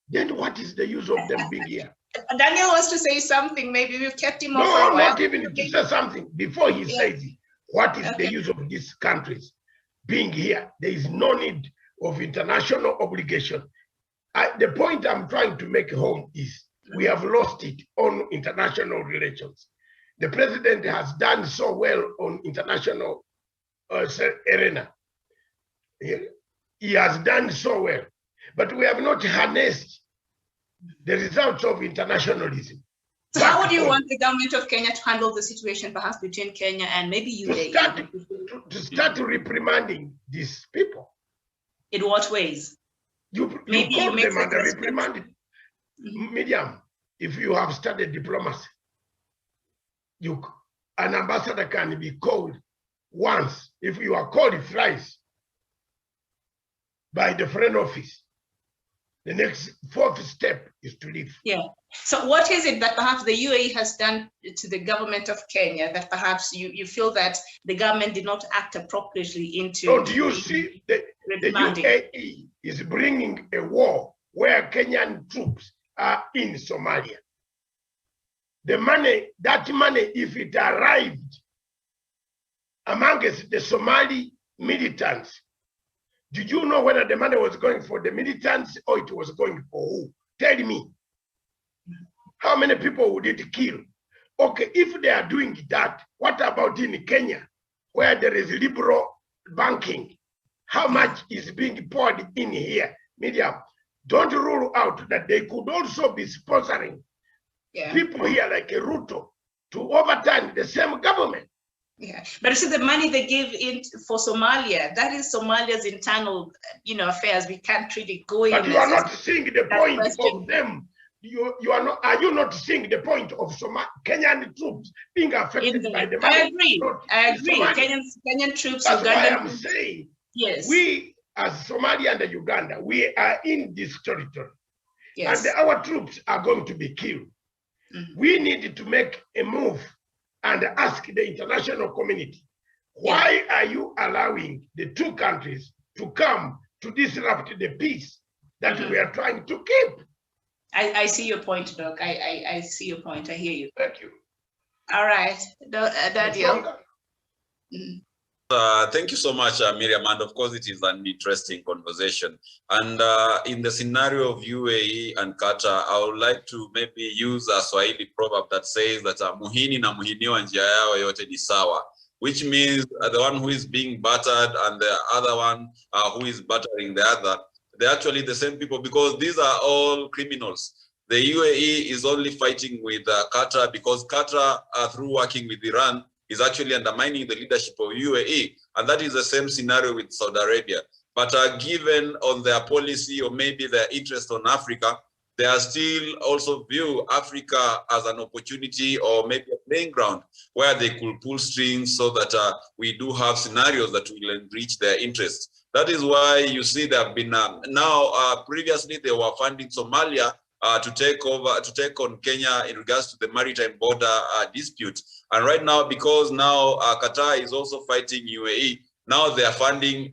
Then what is the use of them being here? Daniel wants to say something. Maybe we've kept him off. No, not even to say something. Before he says it, what is the use of these countries being here? There is no need of international obligation. The point I'm trying to make home is we have lost it on international relations. The president has done so well on international arena. He has done so well, but we have not harnessed the results of internationalism. So how would you want the government of Kenya to handle the situation, perhaps between Kenya and maybe UAE? To start reprimanding these people. In what ways? You call them and reprimand it. Miriam, if you have studied diplomacy, an ambassador can be called once. If you are called thrice by the Foreign Office, the next fourth step is to leave. Yeah. So what is it that perhaps the UAE has done to the government of Kenya that perhaps you feel that the government did not act appropriately into? Don't you see the UAE is bringing a war where Kenyan troops are in Somalia? The money, that money, if it arrived amongst the Somali militants, did you know whether the money was going for the militants or it was going for who? Tell me. How many people would it kill? Okay, if they are doing that, what about in Kenya, where there is liberal banking? How much is being poured in here? Media, don't rule out that they could also be sponsoring people here like a Ruto to overturn the same government. Yeah, but you see the money they give in for Somalia, that is Somalia's internal, affairs. We can't really go in. But you are not seeing the point of them. You are not. Are you not seeing the point of Kenyan troops being affected by the money? I agree. Kenyan troops. That's why I'm saying. Yes. We as Somalia and Uganda, we are in this territory, yes, and our troops are going to be killed. Mm-hmm. We need to make a move and ask the international community, why are you allowing the two countries to come to disrupt the peace that we are trying to keep? I see your point, Doc. I see your point. I hear you. Thank you. All right, Daniel. Thank you so much, Miriam. And of course, it is an interesting conversation. And in the scenario of UAE and Qatar, I would like to maybe use a Swahili proverb that says that muhini na muhiniwa njia yao yote ni sawa, which means the one who is being battered and the other one who is battering the other, they're actually the same people, because these are all criminals. The UAE is only fighting with Qatar because Qatar, through working with Iran, is actually undermining the leadership of UAE. And that is the same scenario with Saudi Arabia. But given on their policy or maybe their interest on Africa, they are still also view Africa as an opportunity or maybe a playing ground where they could pull strings so that we do have scenarios that will enrich their interests. That is why you see there have been previously they were funding Somalia to take on Kenya in regards to the maritime border dispute. And right now, because now Qatar is also fighting UAE, now they are funding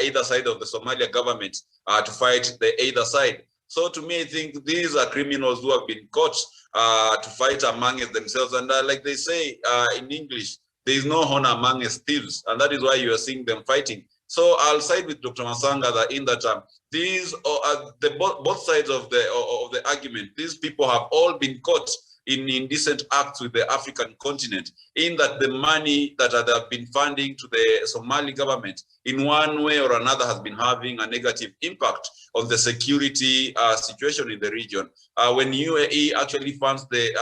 either side of the Somalia government to fight the either side. So to me, I think these are criminals who have been caught to fight among themselves. And like they say in English, there is no honor among thieves. And that is why you are seeing them fighting. So I'll side with Dr. Masanga that in that these both sides of the argument, these people have all been caught in indecent acts with the African continent, in that the money that they have been funding to the Somali government in one way or another has been having a negative impact on the security situation in the region. When UAE actually funds the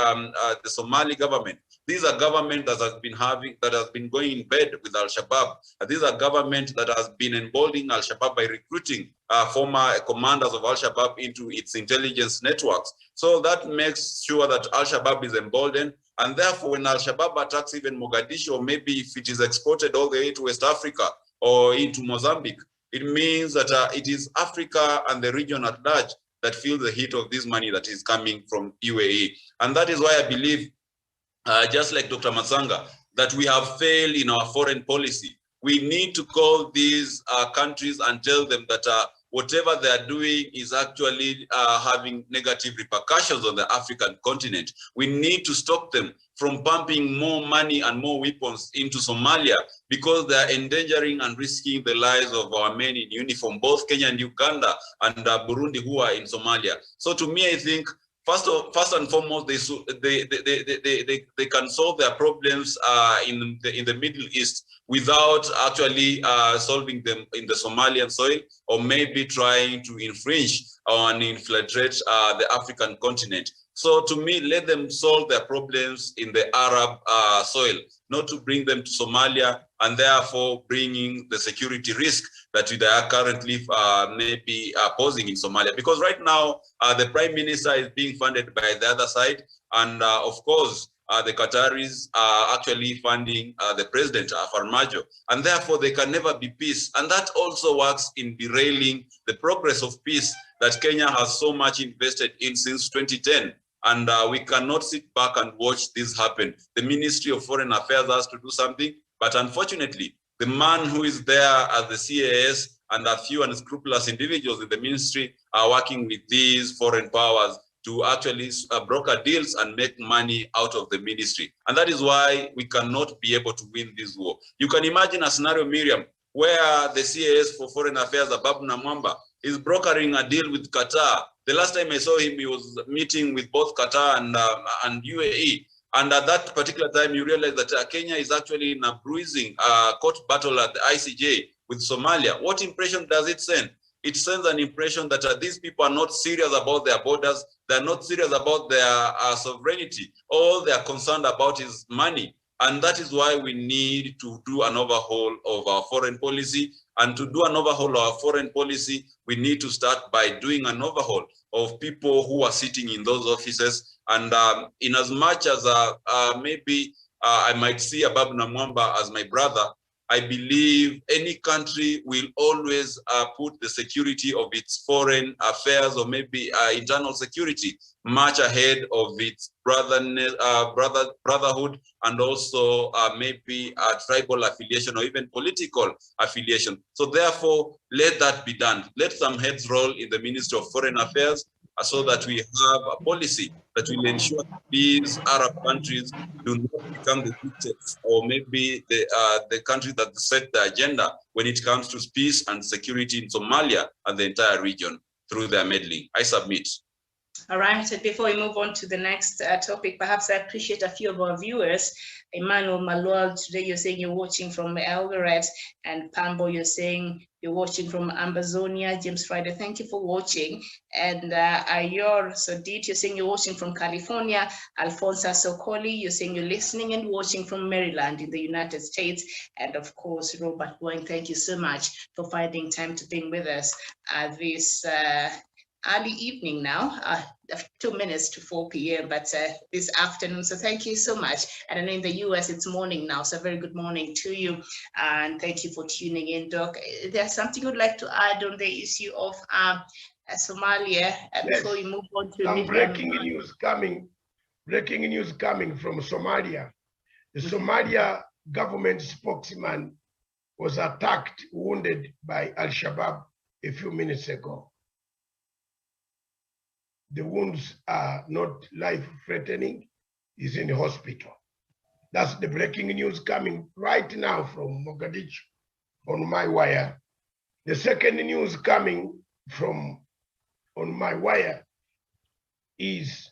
Somali government, these are government that has been going in bed with Al-Shabaab. These are government that has been emboldening Al-Shabaab by recruiting former commanders of Al-Shabaab into its intelligence networks. So that makes sure that Al-Shabaab is emboldened. And therefore, when Al-Shabaab attacks even Mogadishu, or maybe if it is exported all the way to West Africa or into Mozambique, it means that it is Africa and the region at large that feel the heat of this money that is coming from UAE. And that is why I believe, just like Dr. Masanga, that we have failed in our foreign policy. We need to call these countries and tell them that whatever they are doing is actually having negative repercussions on the African continent. We need to stop them from pumping more money and more weapons into Somalia, because they are endangering and risking the lives of our men in uniform, both Kenya and Uganda and Burundi, who are in Somalia. So to me, I think first and foremost, they can solve their problems in the Middle East without actually solving them in the Somalian soil, or maybe trying to infringe and infiltrate the African continent. So to me, let them solve their problems in the Arab soil, not to bring them to Somalia and therefore bringing the security risk that they are currently maybe posing in Somalia. Because right now, the Prime Minister is being funded by the other side. And of course, the Qataris are actually funding the president, Farmajo. And therefore, there can never be peace. And that also works in derailing the progress of peace that Kenya has so much invested in since 2010. And we cannot sit back and watch this happen. The Ministry of Foreign Affairs has to do something. But unfortunately, the man who is there as the CAS and a few unscrupulous individuals in the ministry are working with these foreign powers to actually broker deals and make money out of the ministry. And that is why we cannot be able to win this war. You can imagine a scenario, Miriam, where the CAS for Foreign Affairs, Ababu Namwamba, is brokering a deal with Qatar. The last time I saw him, he was meeting with both Qatar and UAE. And at that particular time, you realize that Kenya is actually in a bruising court battle at the ICJ with Somalia. What impression does it send? It sends an impression that these people are not serious about their borders. They're not serious about their sovereignty. All they are concerned about is money. And that is why we need to do an overhaul of our foreign policy. And to do an overhaul of our foreign policy, we need to start by doing an overhaul of people who are sitting in those offices. And in as much as maybe I might see Ababu Namwamba as my brother, I believe any country will always put the security of its foreign affairs or maybe internal security much ahead of its brotherhood, and also maybe a tribal affiliation or even political affiliation. So therefore, let that be done. Let some heads roll in the Ministry of Foreign Affairs so that we have a policy that will ensure that these Arab countries do not become the dictators or maybe the countries that set the agenda when it comes to peace and security in Somalia and the entire region through their meddling. I submit. All right, and before we move on to the next topic, perhaps I appreciate a few of our viewers. Emmanuel Malual, today you're saying you're watching from Eldoret, and Pambo, you're saying you're watching from Ambazonia. James Friday, thank you for watching. And Ayor Sodit, you're saying you're watching from California. Alfonso Sokoli, you're saying you're listening and watching from Maryland in the United States. And of course, Robert Boyne, thank you so much for finding time to be with us this early evening now, 2 minutes to 4 p.m., but this afternoon. So thank you so much. And I know in the US it's morning now, so very good morning to you. And thank you for tuning in, Doc. There's something you'd like to add on the issue of Somalia before we move on to some breaking news coming from Somalia. The Somalia government spokesman was attacked, wounded by Al-Shabaab a few minutes ago. The wounds are not life-threatening. He's in the hospital. That's the breaking news coming right now from Mogadishu on my wire. The second news coming from on my wire is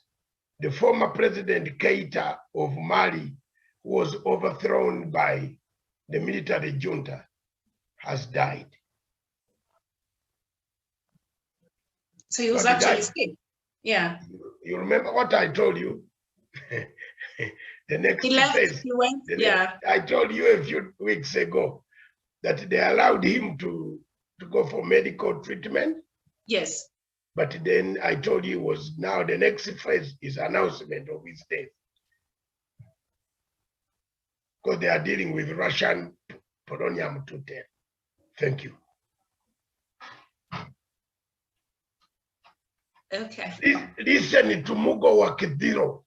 the former President Keita of Mali, who was overthrown by the military junta, has died. So he was actually sick. Yeah. You remember what I told you? The next he left, phase, he went, yeah. I told you a few weeks ago that they allowed him to go for medical treatment. Yes. But then I told you was now the next phase is announcement of his death. Because they are dealing with Russian polonium-210. Thank you. Okay. Listen to Mugo Wakidiro.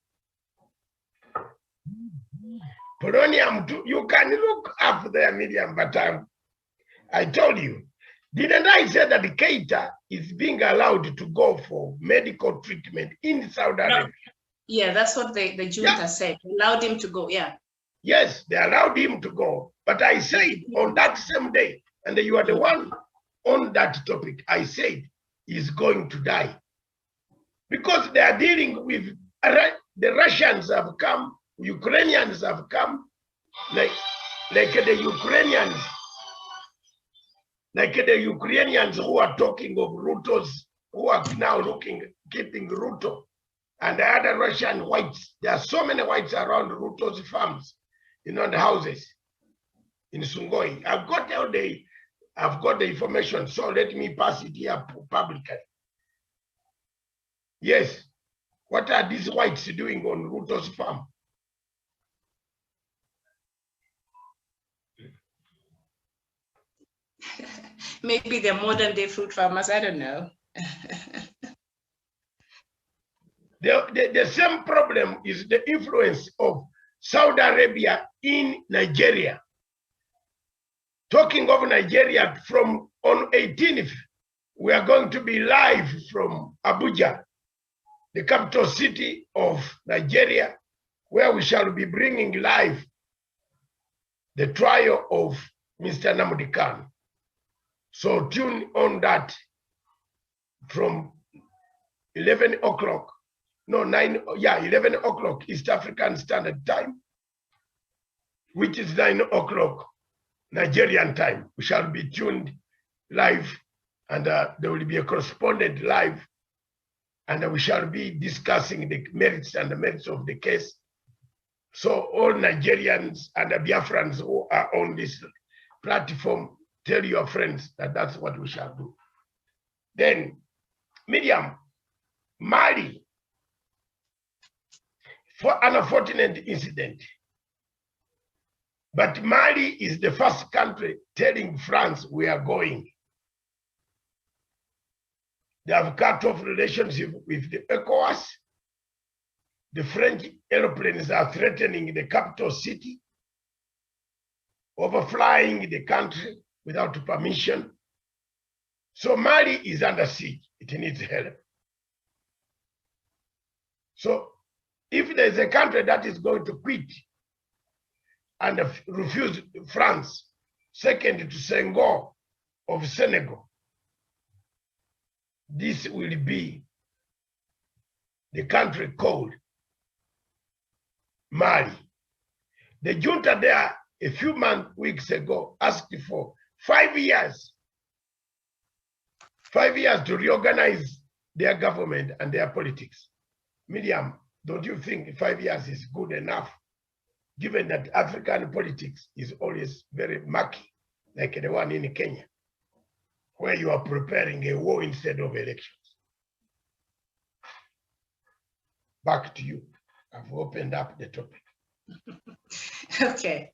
Polonium, you can look up their medium, but I told you, didn't I say that Keita is being allowed to go for medical treatment in Saudi Arabia? Yeah, that's what the junta said. Allowed him to go, yeah. Yes, they allowed him to go. But I said on that same day, and you are the one on that topic, I said he's going to die. Because they are dealing with, the Russians have come, Ukrainians have come, like the Ukrainians who are talking of Rutos, who are now keeping Ruto, and the other Russian whites. There are so many whites around Ruto's farms, and the houses in Sungoi. I've got the information, so let me pass it here publicly. Yes, what are these whites doing on Ruto's farm? Maybe they're modern day fruit farmers, I don't know. The same problem is the influence of Saudi Arabia in Nigeria. Talking of Nigeria, from on 18th, we are going to be live from Abuja, the capital city of Nigeria, where we shall be bringing live the trial of Mr. Nnamdi Kanu. So tune on that from 11 o'clock, 11 o'clock East African Standard Time, which is 9 o'clock Nigerian time. We shall be tuned live, and there will be a correspondent live, and we shall be discussing the merits and the merits of the case. So all Nigerians and the Biafrans who are on this platform, tell your friends that that's what we shall do. Then, Miriam, Mali, for an unfortunate incident. But Mali is the first country telling France we are going. They have cut off relationship with the ECOWAS. The French airplanes are threatening the capital city, overflying the country without permission. So Mali is under siege. It needs help. So if there's a country that is going to quit and refuse France, second to Senghor of Senegal, this will be the country called Mali. The junta there a few weeks ago asked for 5 years 5 years to reorganize their government and their politics. Miriam, don't you think 5 years is good enough, given that African politics is always very murky, like the one in Kenya, where you are preparing a war instead of elections? Back to you. I've opened up the topic. Okay.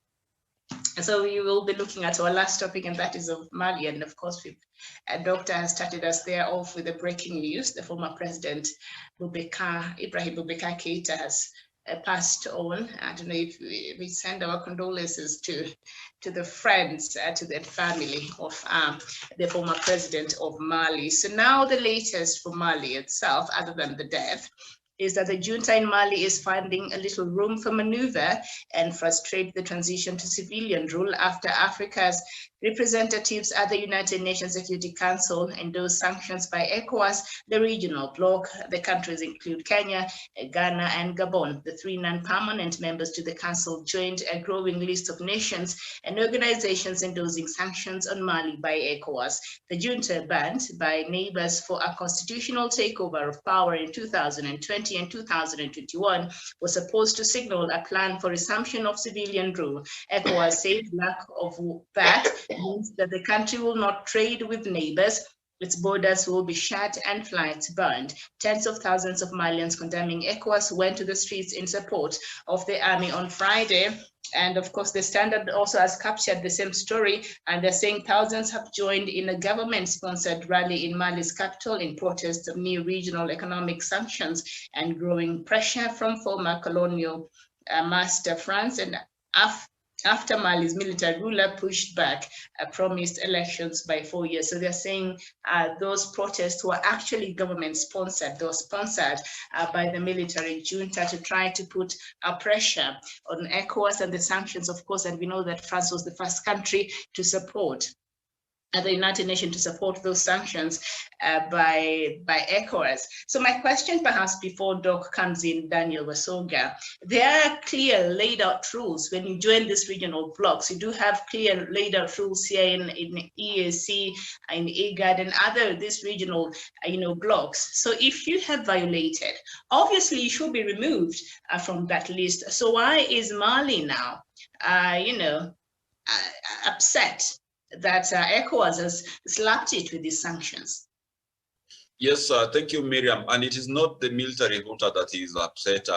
So we will be looking at our last topic, and that is of Mali. And of course, a doctor has started us there off with the breaking news. The former president, Ibrahim Boubacar Keïta, has passed on. I don't know if we send our condolences to the friends, to the family of the former president of Mali. So now the latest for Mali itself, other than the death, is that the junta in Mali is finding a little room for maneuver and frustrate the transition to civilian rule after Africa's representatives at the United Nations Security Council endorsed sanctions by ECOWAS, the regional bloc. The countries include Kenya, Ghana, and Gabon. The three non-permanent members to the council joined a growing list of nations and organizations endorsing sanctions on Mali by ECOWAS. The junta, banned by neighbors for a constitutional takeover of power in 2020 and 2021, was supposed to signal a plan for resumption of civilian rule. ECOWAS said lack of that means that the country will not trade with neighbors. Its borders will be shut and flights burned. Tens of thousands of Malians condemning ECOWAS went to the streets in support of the army on Friday. And of course, the Standard also has captured the same story, and they're saying thousands have joined in a government-sponsored rally in Mali's capital in protest of new regional economic sanctions and growing pressure from former colonial master France, and after Mali's military ruler pushed back promised elections by 4 years. So they're saying those protests were actually government-sponsored. They were sponsored by the military junta to try to put pressure on ECOWAS and the sanctions, of course, and we know that France was the first country to support the United Nations to support those sanctions by ECOWAS. So my question, perhaps before Doc comes in, Daniel Wasonga, there are clear laid out rules when you join these regional blocks. You do have clear laid out rules here in EAC, in IGAD, and other these regional blocks. So if you have violated, obviously you should be removed from that list. So why is Mali now, upset that ECOWAS has slapped it with these sanctions? Yes, thank you, Miriam. And it is not the military junta that is upset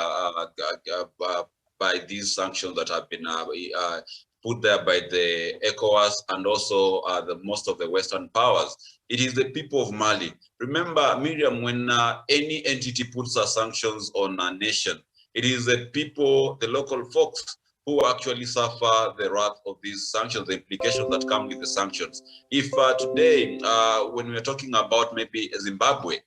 by these sanctions that have been put there by the ECOWAS and also most of the Western powers. It is the people of Mali. Remember, Miriam, when any entity puts sanctions on a nation, it is the people, the local folks, who actually suffer the wrath of these sanctions, the implications that come with the sanctions. If today, when we're talking about maybe Zimbabwe,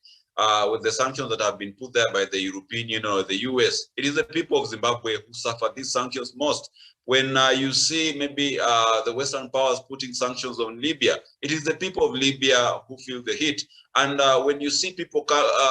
with the sanctions that have been put there by the European Union or the US, it is the people of Zimbabwe who suffer these sanctions most. When you see maybe the Western powers putting sanctions on Libya, it is the people of Libya who feel the heat. And when you see people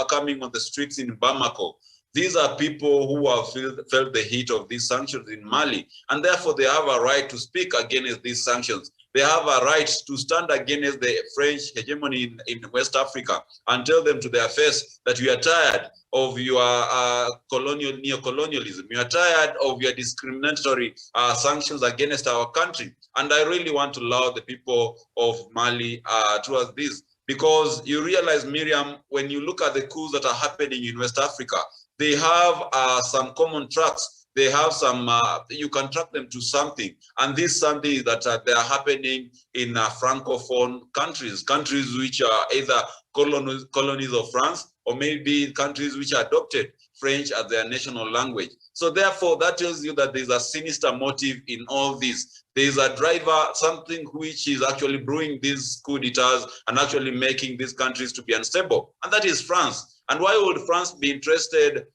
coming on the streets in Bamako, these are people who have felt the heat of these sanctions in Mali, and therefore they have a right to speak against these sanctions. They have a right to stand against the French hegemony in West Africa and tell them to their face that we are tired of your neocolonialism. We are tired of your discriminatory sanctions against our country. And I really want to laud the people of Mali towards this, because you realize, Miriam, when you look at the coups that are happening in West Africa, they have some common tracks. They have some, you can track them to something. And this something is that they are happening in Francophone countries, countries which are either colonies of France, or maybe countries which adopted French as their national language. So therefore, that tells you that there's a sinister motive in all this. There's a driver, something which is actually brewing these coup d'etats and actually making these countries to be unstable, and that is France. And why would France be interested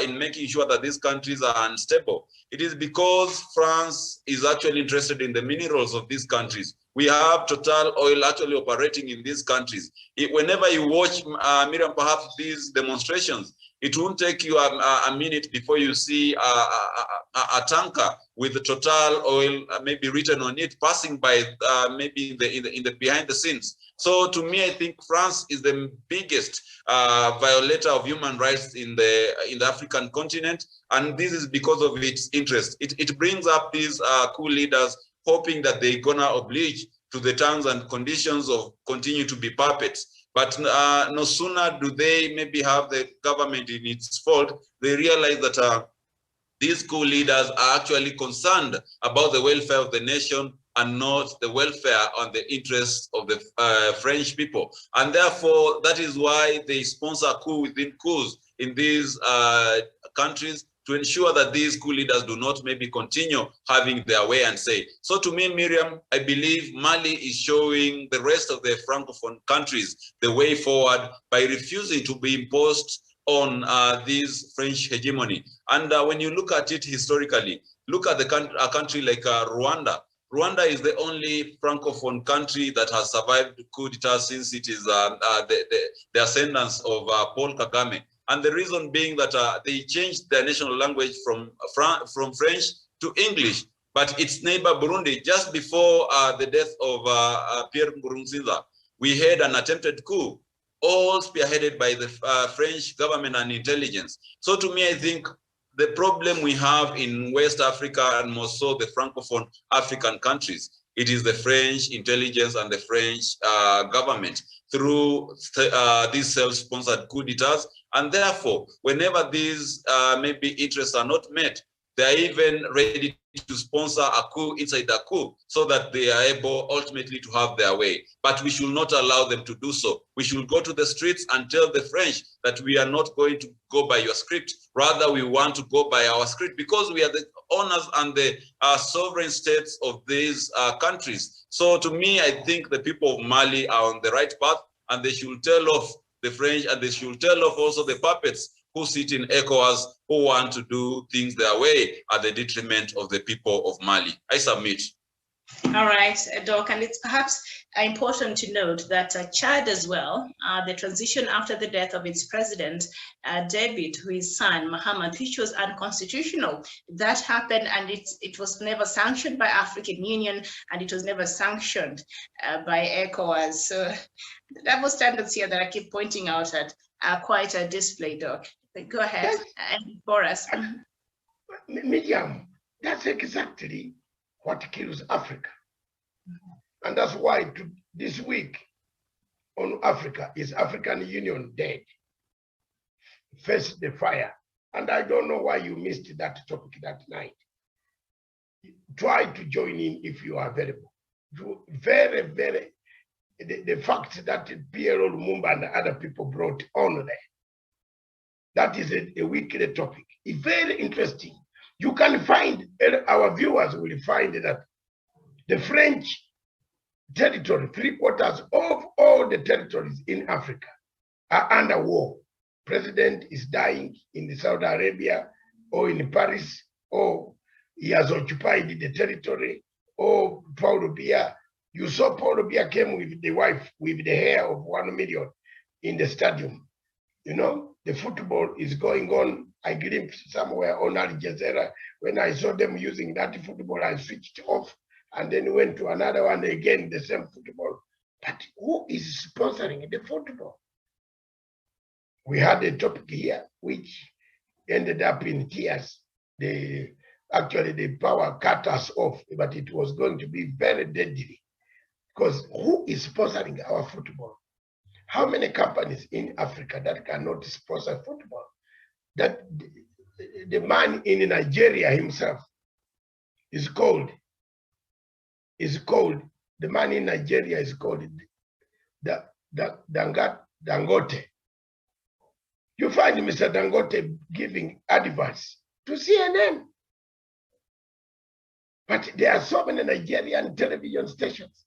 in making sure that these countries are unstable? It is because France is actually interested in the minerals of these countries. We have Total Oil actually operating in these countries. Whenever you watch, Miriam, perhaps these demonstrations, It won't take you a minute before you see a tanker with the Total oil maybe written on it passing by maybe in the behind the scenes. So to me, I think France is the biggest violator of human rights in the African continent, and this is because of its interest. It brings up these coup leaders hoping that they're gonna oblige to the terms and conditions of continue to be puppets. But no sooner do they maybe have the government in its fold, they realize that these coup leaders are actually concerned about the welfare of the nation and not the welfare and the interests of the French people. And therefore, that is why they sponsor coup within coups in these countries to ensure that these coup leaders do not maybe continue having their way and say. So to me, Miriam, I believe Mali is showing the rest of the Francophone countries the way forward by refusing to be imposed on this French hegemony. And when you look at it historically, look at a country like Rwanda. Rwanda is the only Francophone country that has survived coup d'etat since it is the ascendance of Paul Kagame. And the reason being that they changed their national language from French to English. But its neighbor Burundi, just before the death of Pierre Nkurunziza, we had an attempted coup, all spearheaded by the French government and intelligence. So to me, I think the problem we have in West Africa and more so the Francophone African countries, it is the French intelligence and the French government through these self-sponsored coup d'etats. And therefore, whenever these maybe interests are not met, they are even ready to sponsor a coup inside the coup so that they are able ultimately to have their way. But we should not allow them to do so. We should go to the streets and tell the French that we are not going to go by your script. Rather, we want to go by our script because we are the owners and the sovereign states of these countries. So to me, I think the people of Mali are on the right path, and they should tell off the French, and they should tell off also the puppets who sit in ECOWAS, who want to do things their way at the detriment of the people of Mali. I submit. All right, Doc, and it's perhaps important to note that Chad as well, the transition after the death of its president, David, who is son, Muhammad, which was unconstitutional. That happened, and it was never sanctioned by African Union, and it was never sanctioned by ECOWAS. So the double standards here that I keep pointing out at are quite a display, Doc. Go ahead and for us. Miriam, that's exactly what kills Africa. And that's why this week on Africa is African Union Day. Face the fire. And I don't know why you missed that topic that night. Try to join in if you are available. Very, very, the fact that Pierre Lumumba and other people brought on there. That is a weekly topic. It's very interesting. You can find, our viewers will find that the French territory, 3/4 of all the territories in Africa are under war. President is dying in Saudi Arabia or in Paris, or he has occupied the territory, or Paul Biya. You saw Paul Biya came with the wife with the hair of 1 million in the stadium. You know, the football is going on. I glimpsed somewhere on Al Jazeera. When I saw them using that football, I switched off and then went to another one again, the same football. But who is sponsoring the football? We had a topic here which ended up in tears. Actually, the power cut us off, but it was going to be very deadly. Because who is sponsoring our football? How many companies in Africa that cannot sponsor football? That the man in Nigeria himself is called, the man in Nigeria is called Dangote. You find Mr. Dangote giving advice to CNN. But there are so many Nigerian television stations,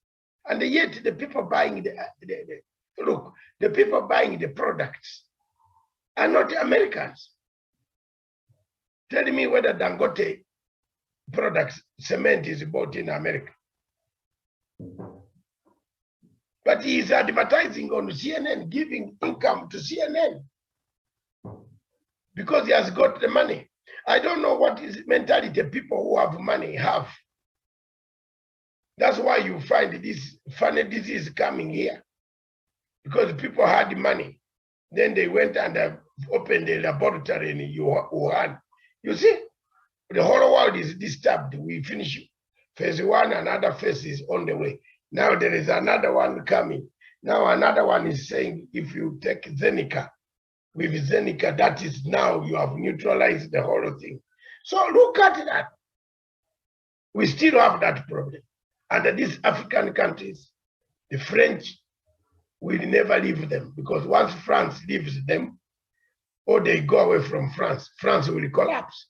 and yet the people buying the people buying the products are not Americans. Tell me whether Dangote products, cement is bought in America. But he is advertising on CNN, giving income to CNN. because he has got the money. I don't know what is mentality people who have money have. That's why you find this funny disease coming here, because people had money. Then they went and opened a laboratory in Wuhan. You see, the whole world is disturbed. We finish phase 1, another phase is on the way. Now there is another one coming. Now another one is saying if you take Zeneca, with Zeneca, that is now you have neutralized the whole thing. So look at that. We still have that problem. And these African countries, the French will never leave them, because once France leaves them, or they go away from France, France will collapse.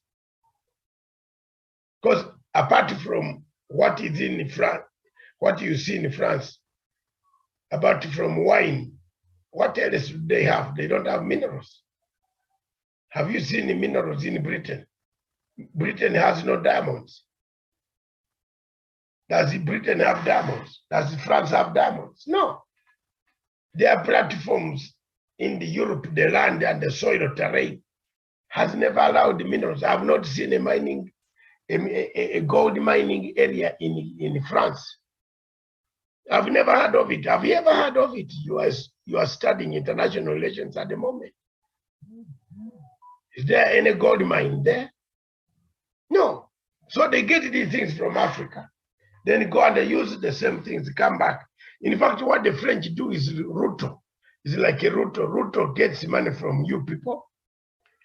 Because apart from what is in France, what you see in France, apart from wine, what else do they have? They don't have minerals. Have you seen the minerals in Britain? Britain has no diamonds. Does Britain have diamonds? Does France have diamonds? No. Their platforms in the Europe, the land and the soil terrain has never allowed the minerals. I have not seen a mining, a gold mining area in France. I've never heard of it. Have you ever heard of it? You are studying international relations at the moment. Is there any gold mine there? No. So they get these things from Africa. Then go and they use the same things, come back. In fact, what the French do is Ruto. It's like a Ruto. Ruto gets money from you people.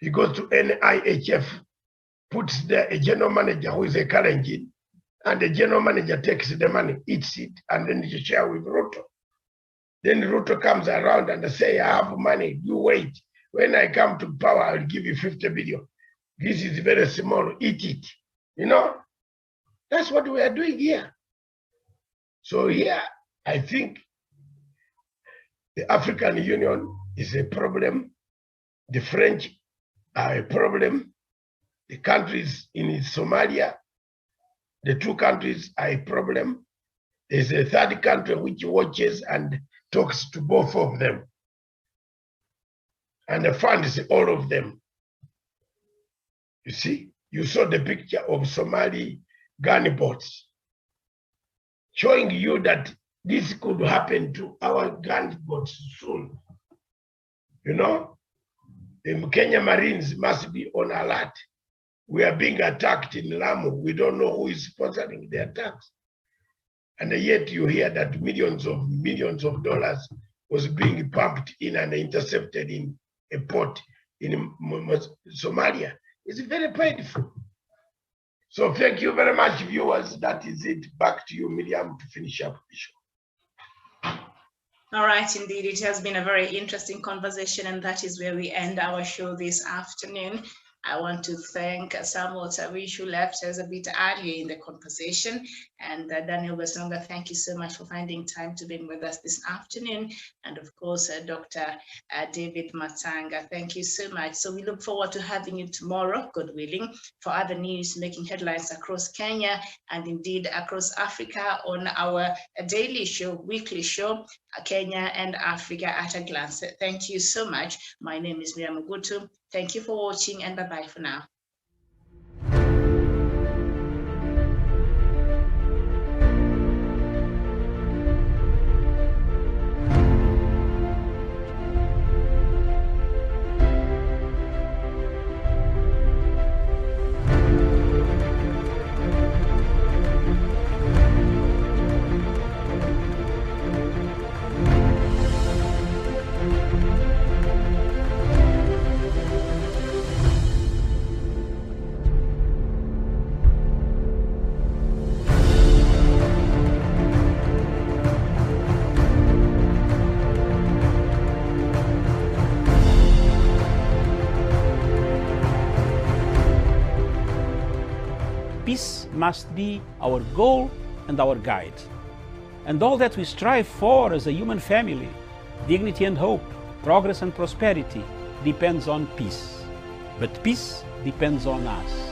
He goes to NIHF, puts there a general manager who is a Kalenjin, and the general manager takes the money, eats it, and then you share with Ruto. Then Ruto comes around and say, I have money, you wait. When I come to power, I'll give you 50 billion. This is very small, eat it. You know? That's what we are doing here. So here, I think the African Union is a problem. The French are a problem. The countries in Somalia, the two countries are a problem. There's a third country which watches and talks to both of them and funds all of them. You see, you saw the picture of Somali gunboats, showing you that this could happen to our gunboats soon. You know, the Kenya Marines must be on alert. We are being attacked in Lamu. We don't know who is sponsoring the attacks. And yet you hear that millions of dollars was being pumped in and intercepted in a port in Somalia. It's very painful. So thank you very much, viewers. That is it. Back to you, Miriam, to finish up the show. All right, indeed. It has been a very interesting conversation, and that is where we end our show this afternoon. I want to thank Samuel Tawish, who left us a bit earlier in the conversation, and Daniel Basonga, thank you so much for finding time to be with us this afternoon, and of course, Dr. David Masanga, thank you so much. So we look forward to having you tomorrow, God willing, for other news making headlines across Kenya and indeed across Africa on our daily show, weekly show, Kenya and Africa at a glance. Thank you so much. My name is Miriam Ogutu. Thank you for watching, and bye-bye for now. Peace must be our goal and our guide. And all that we strive for as a human family, dignity and hope, progress and prosperity, depends on peace. But peace depends on us.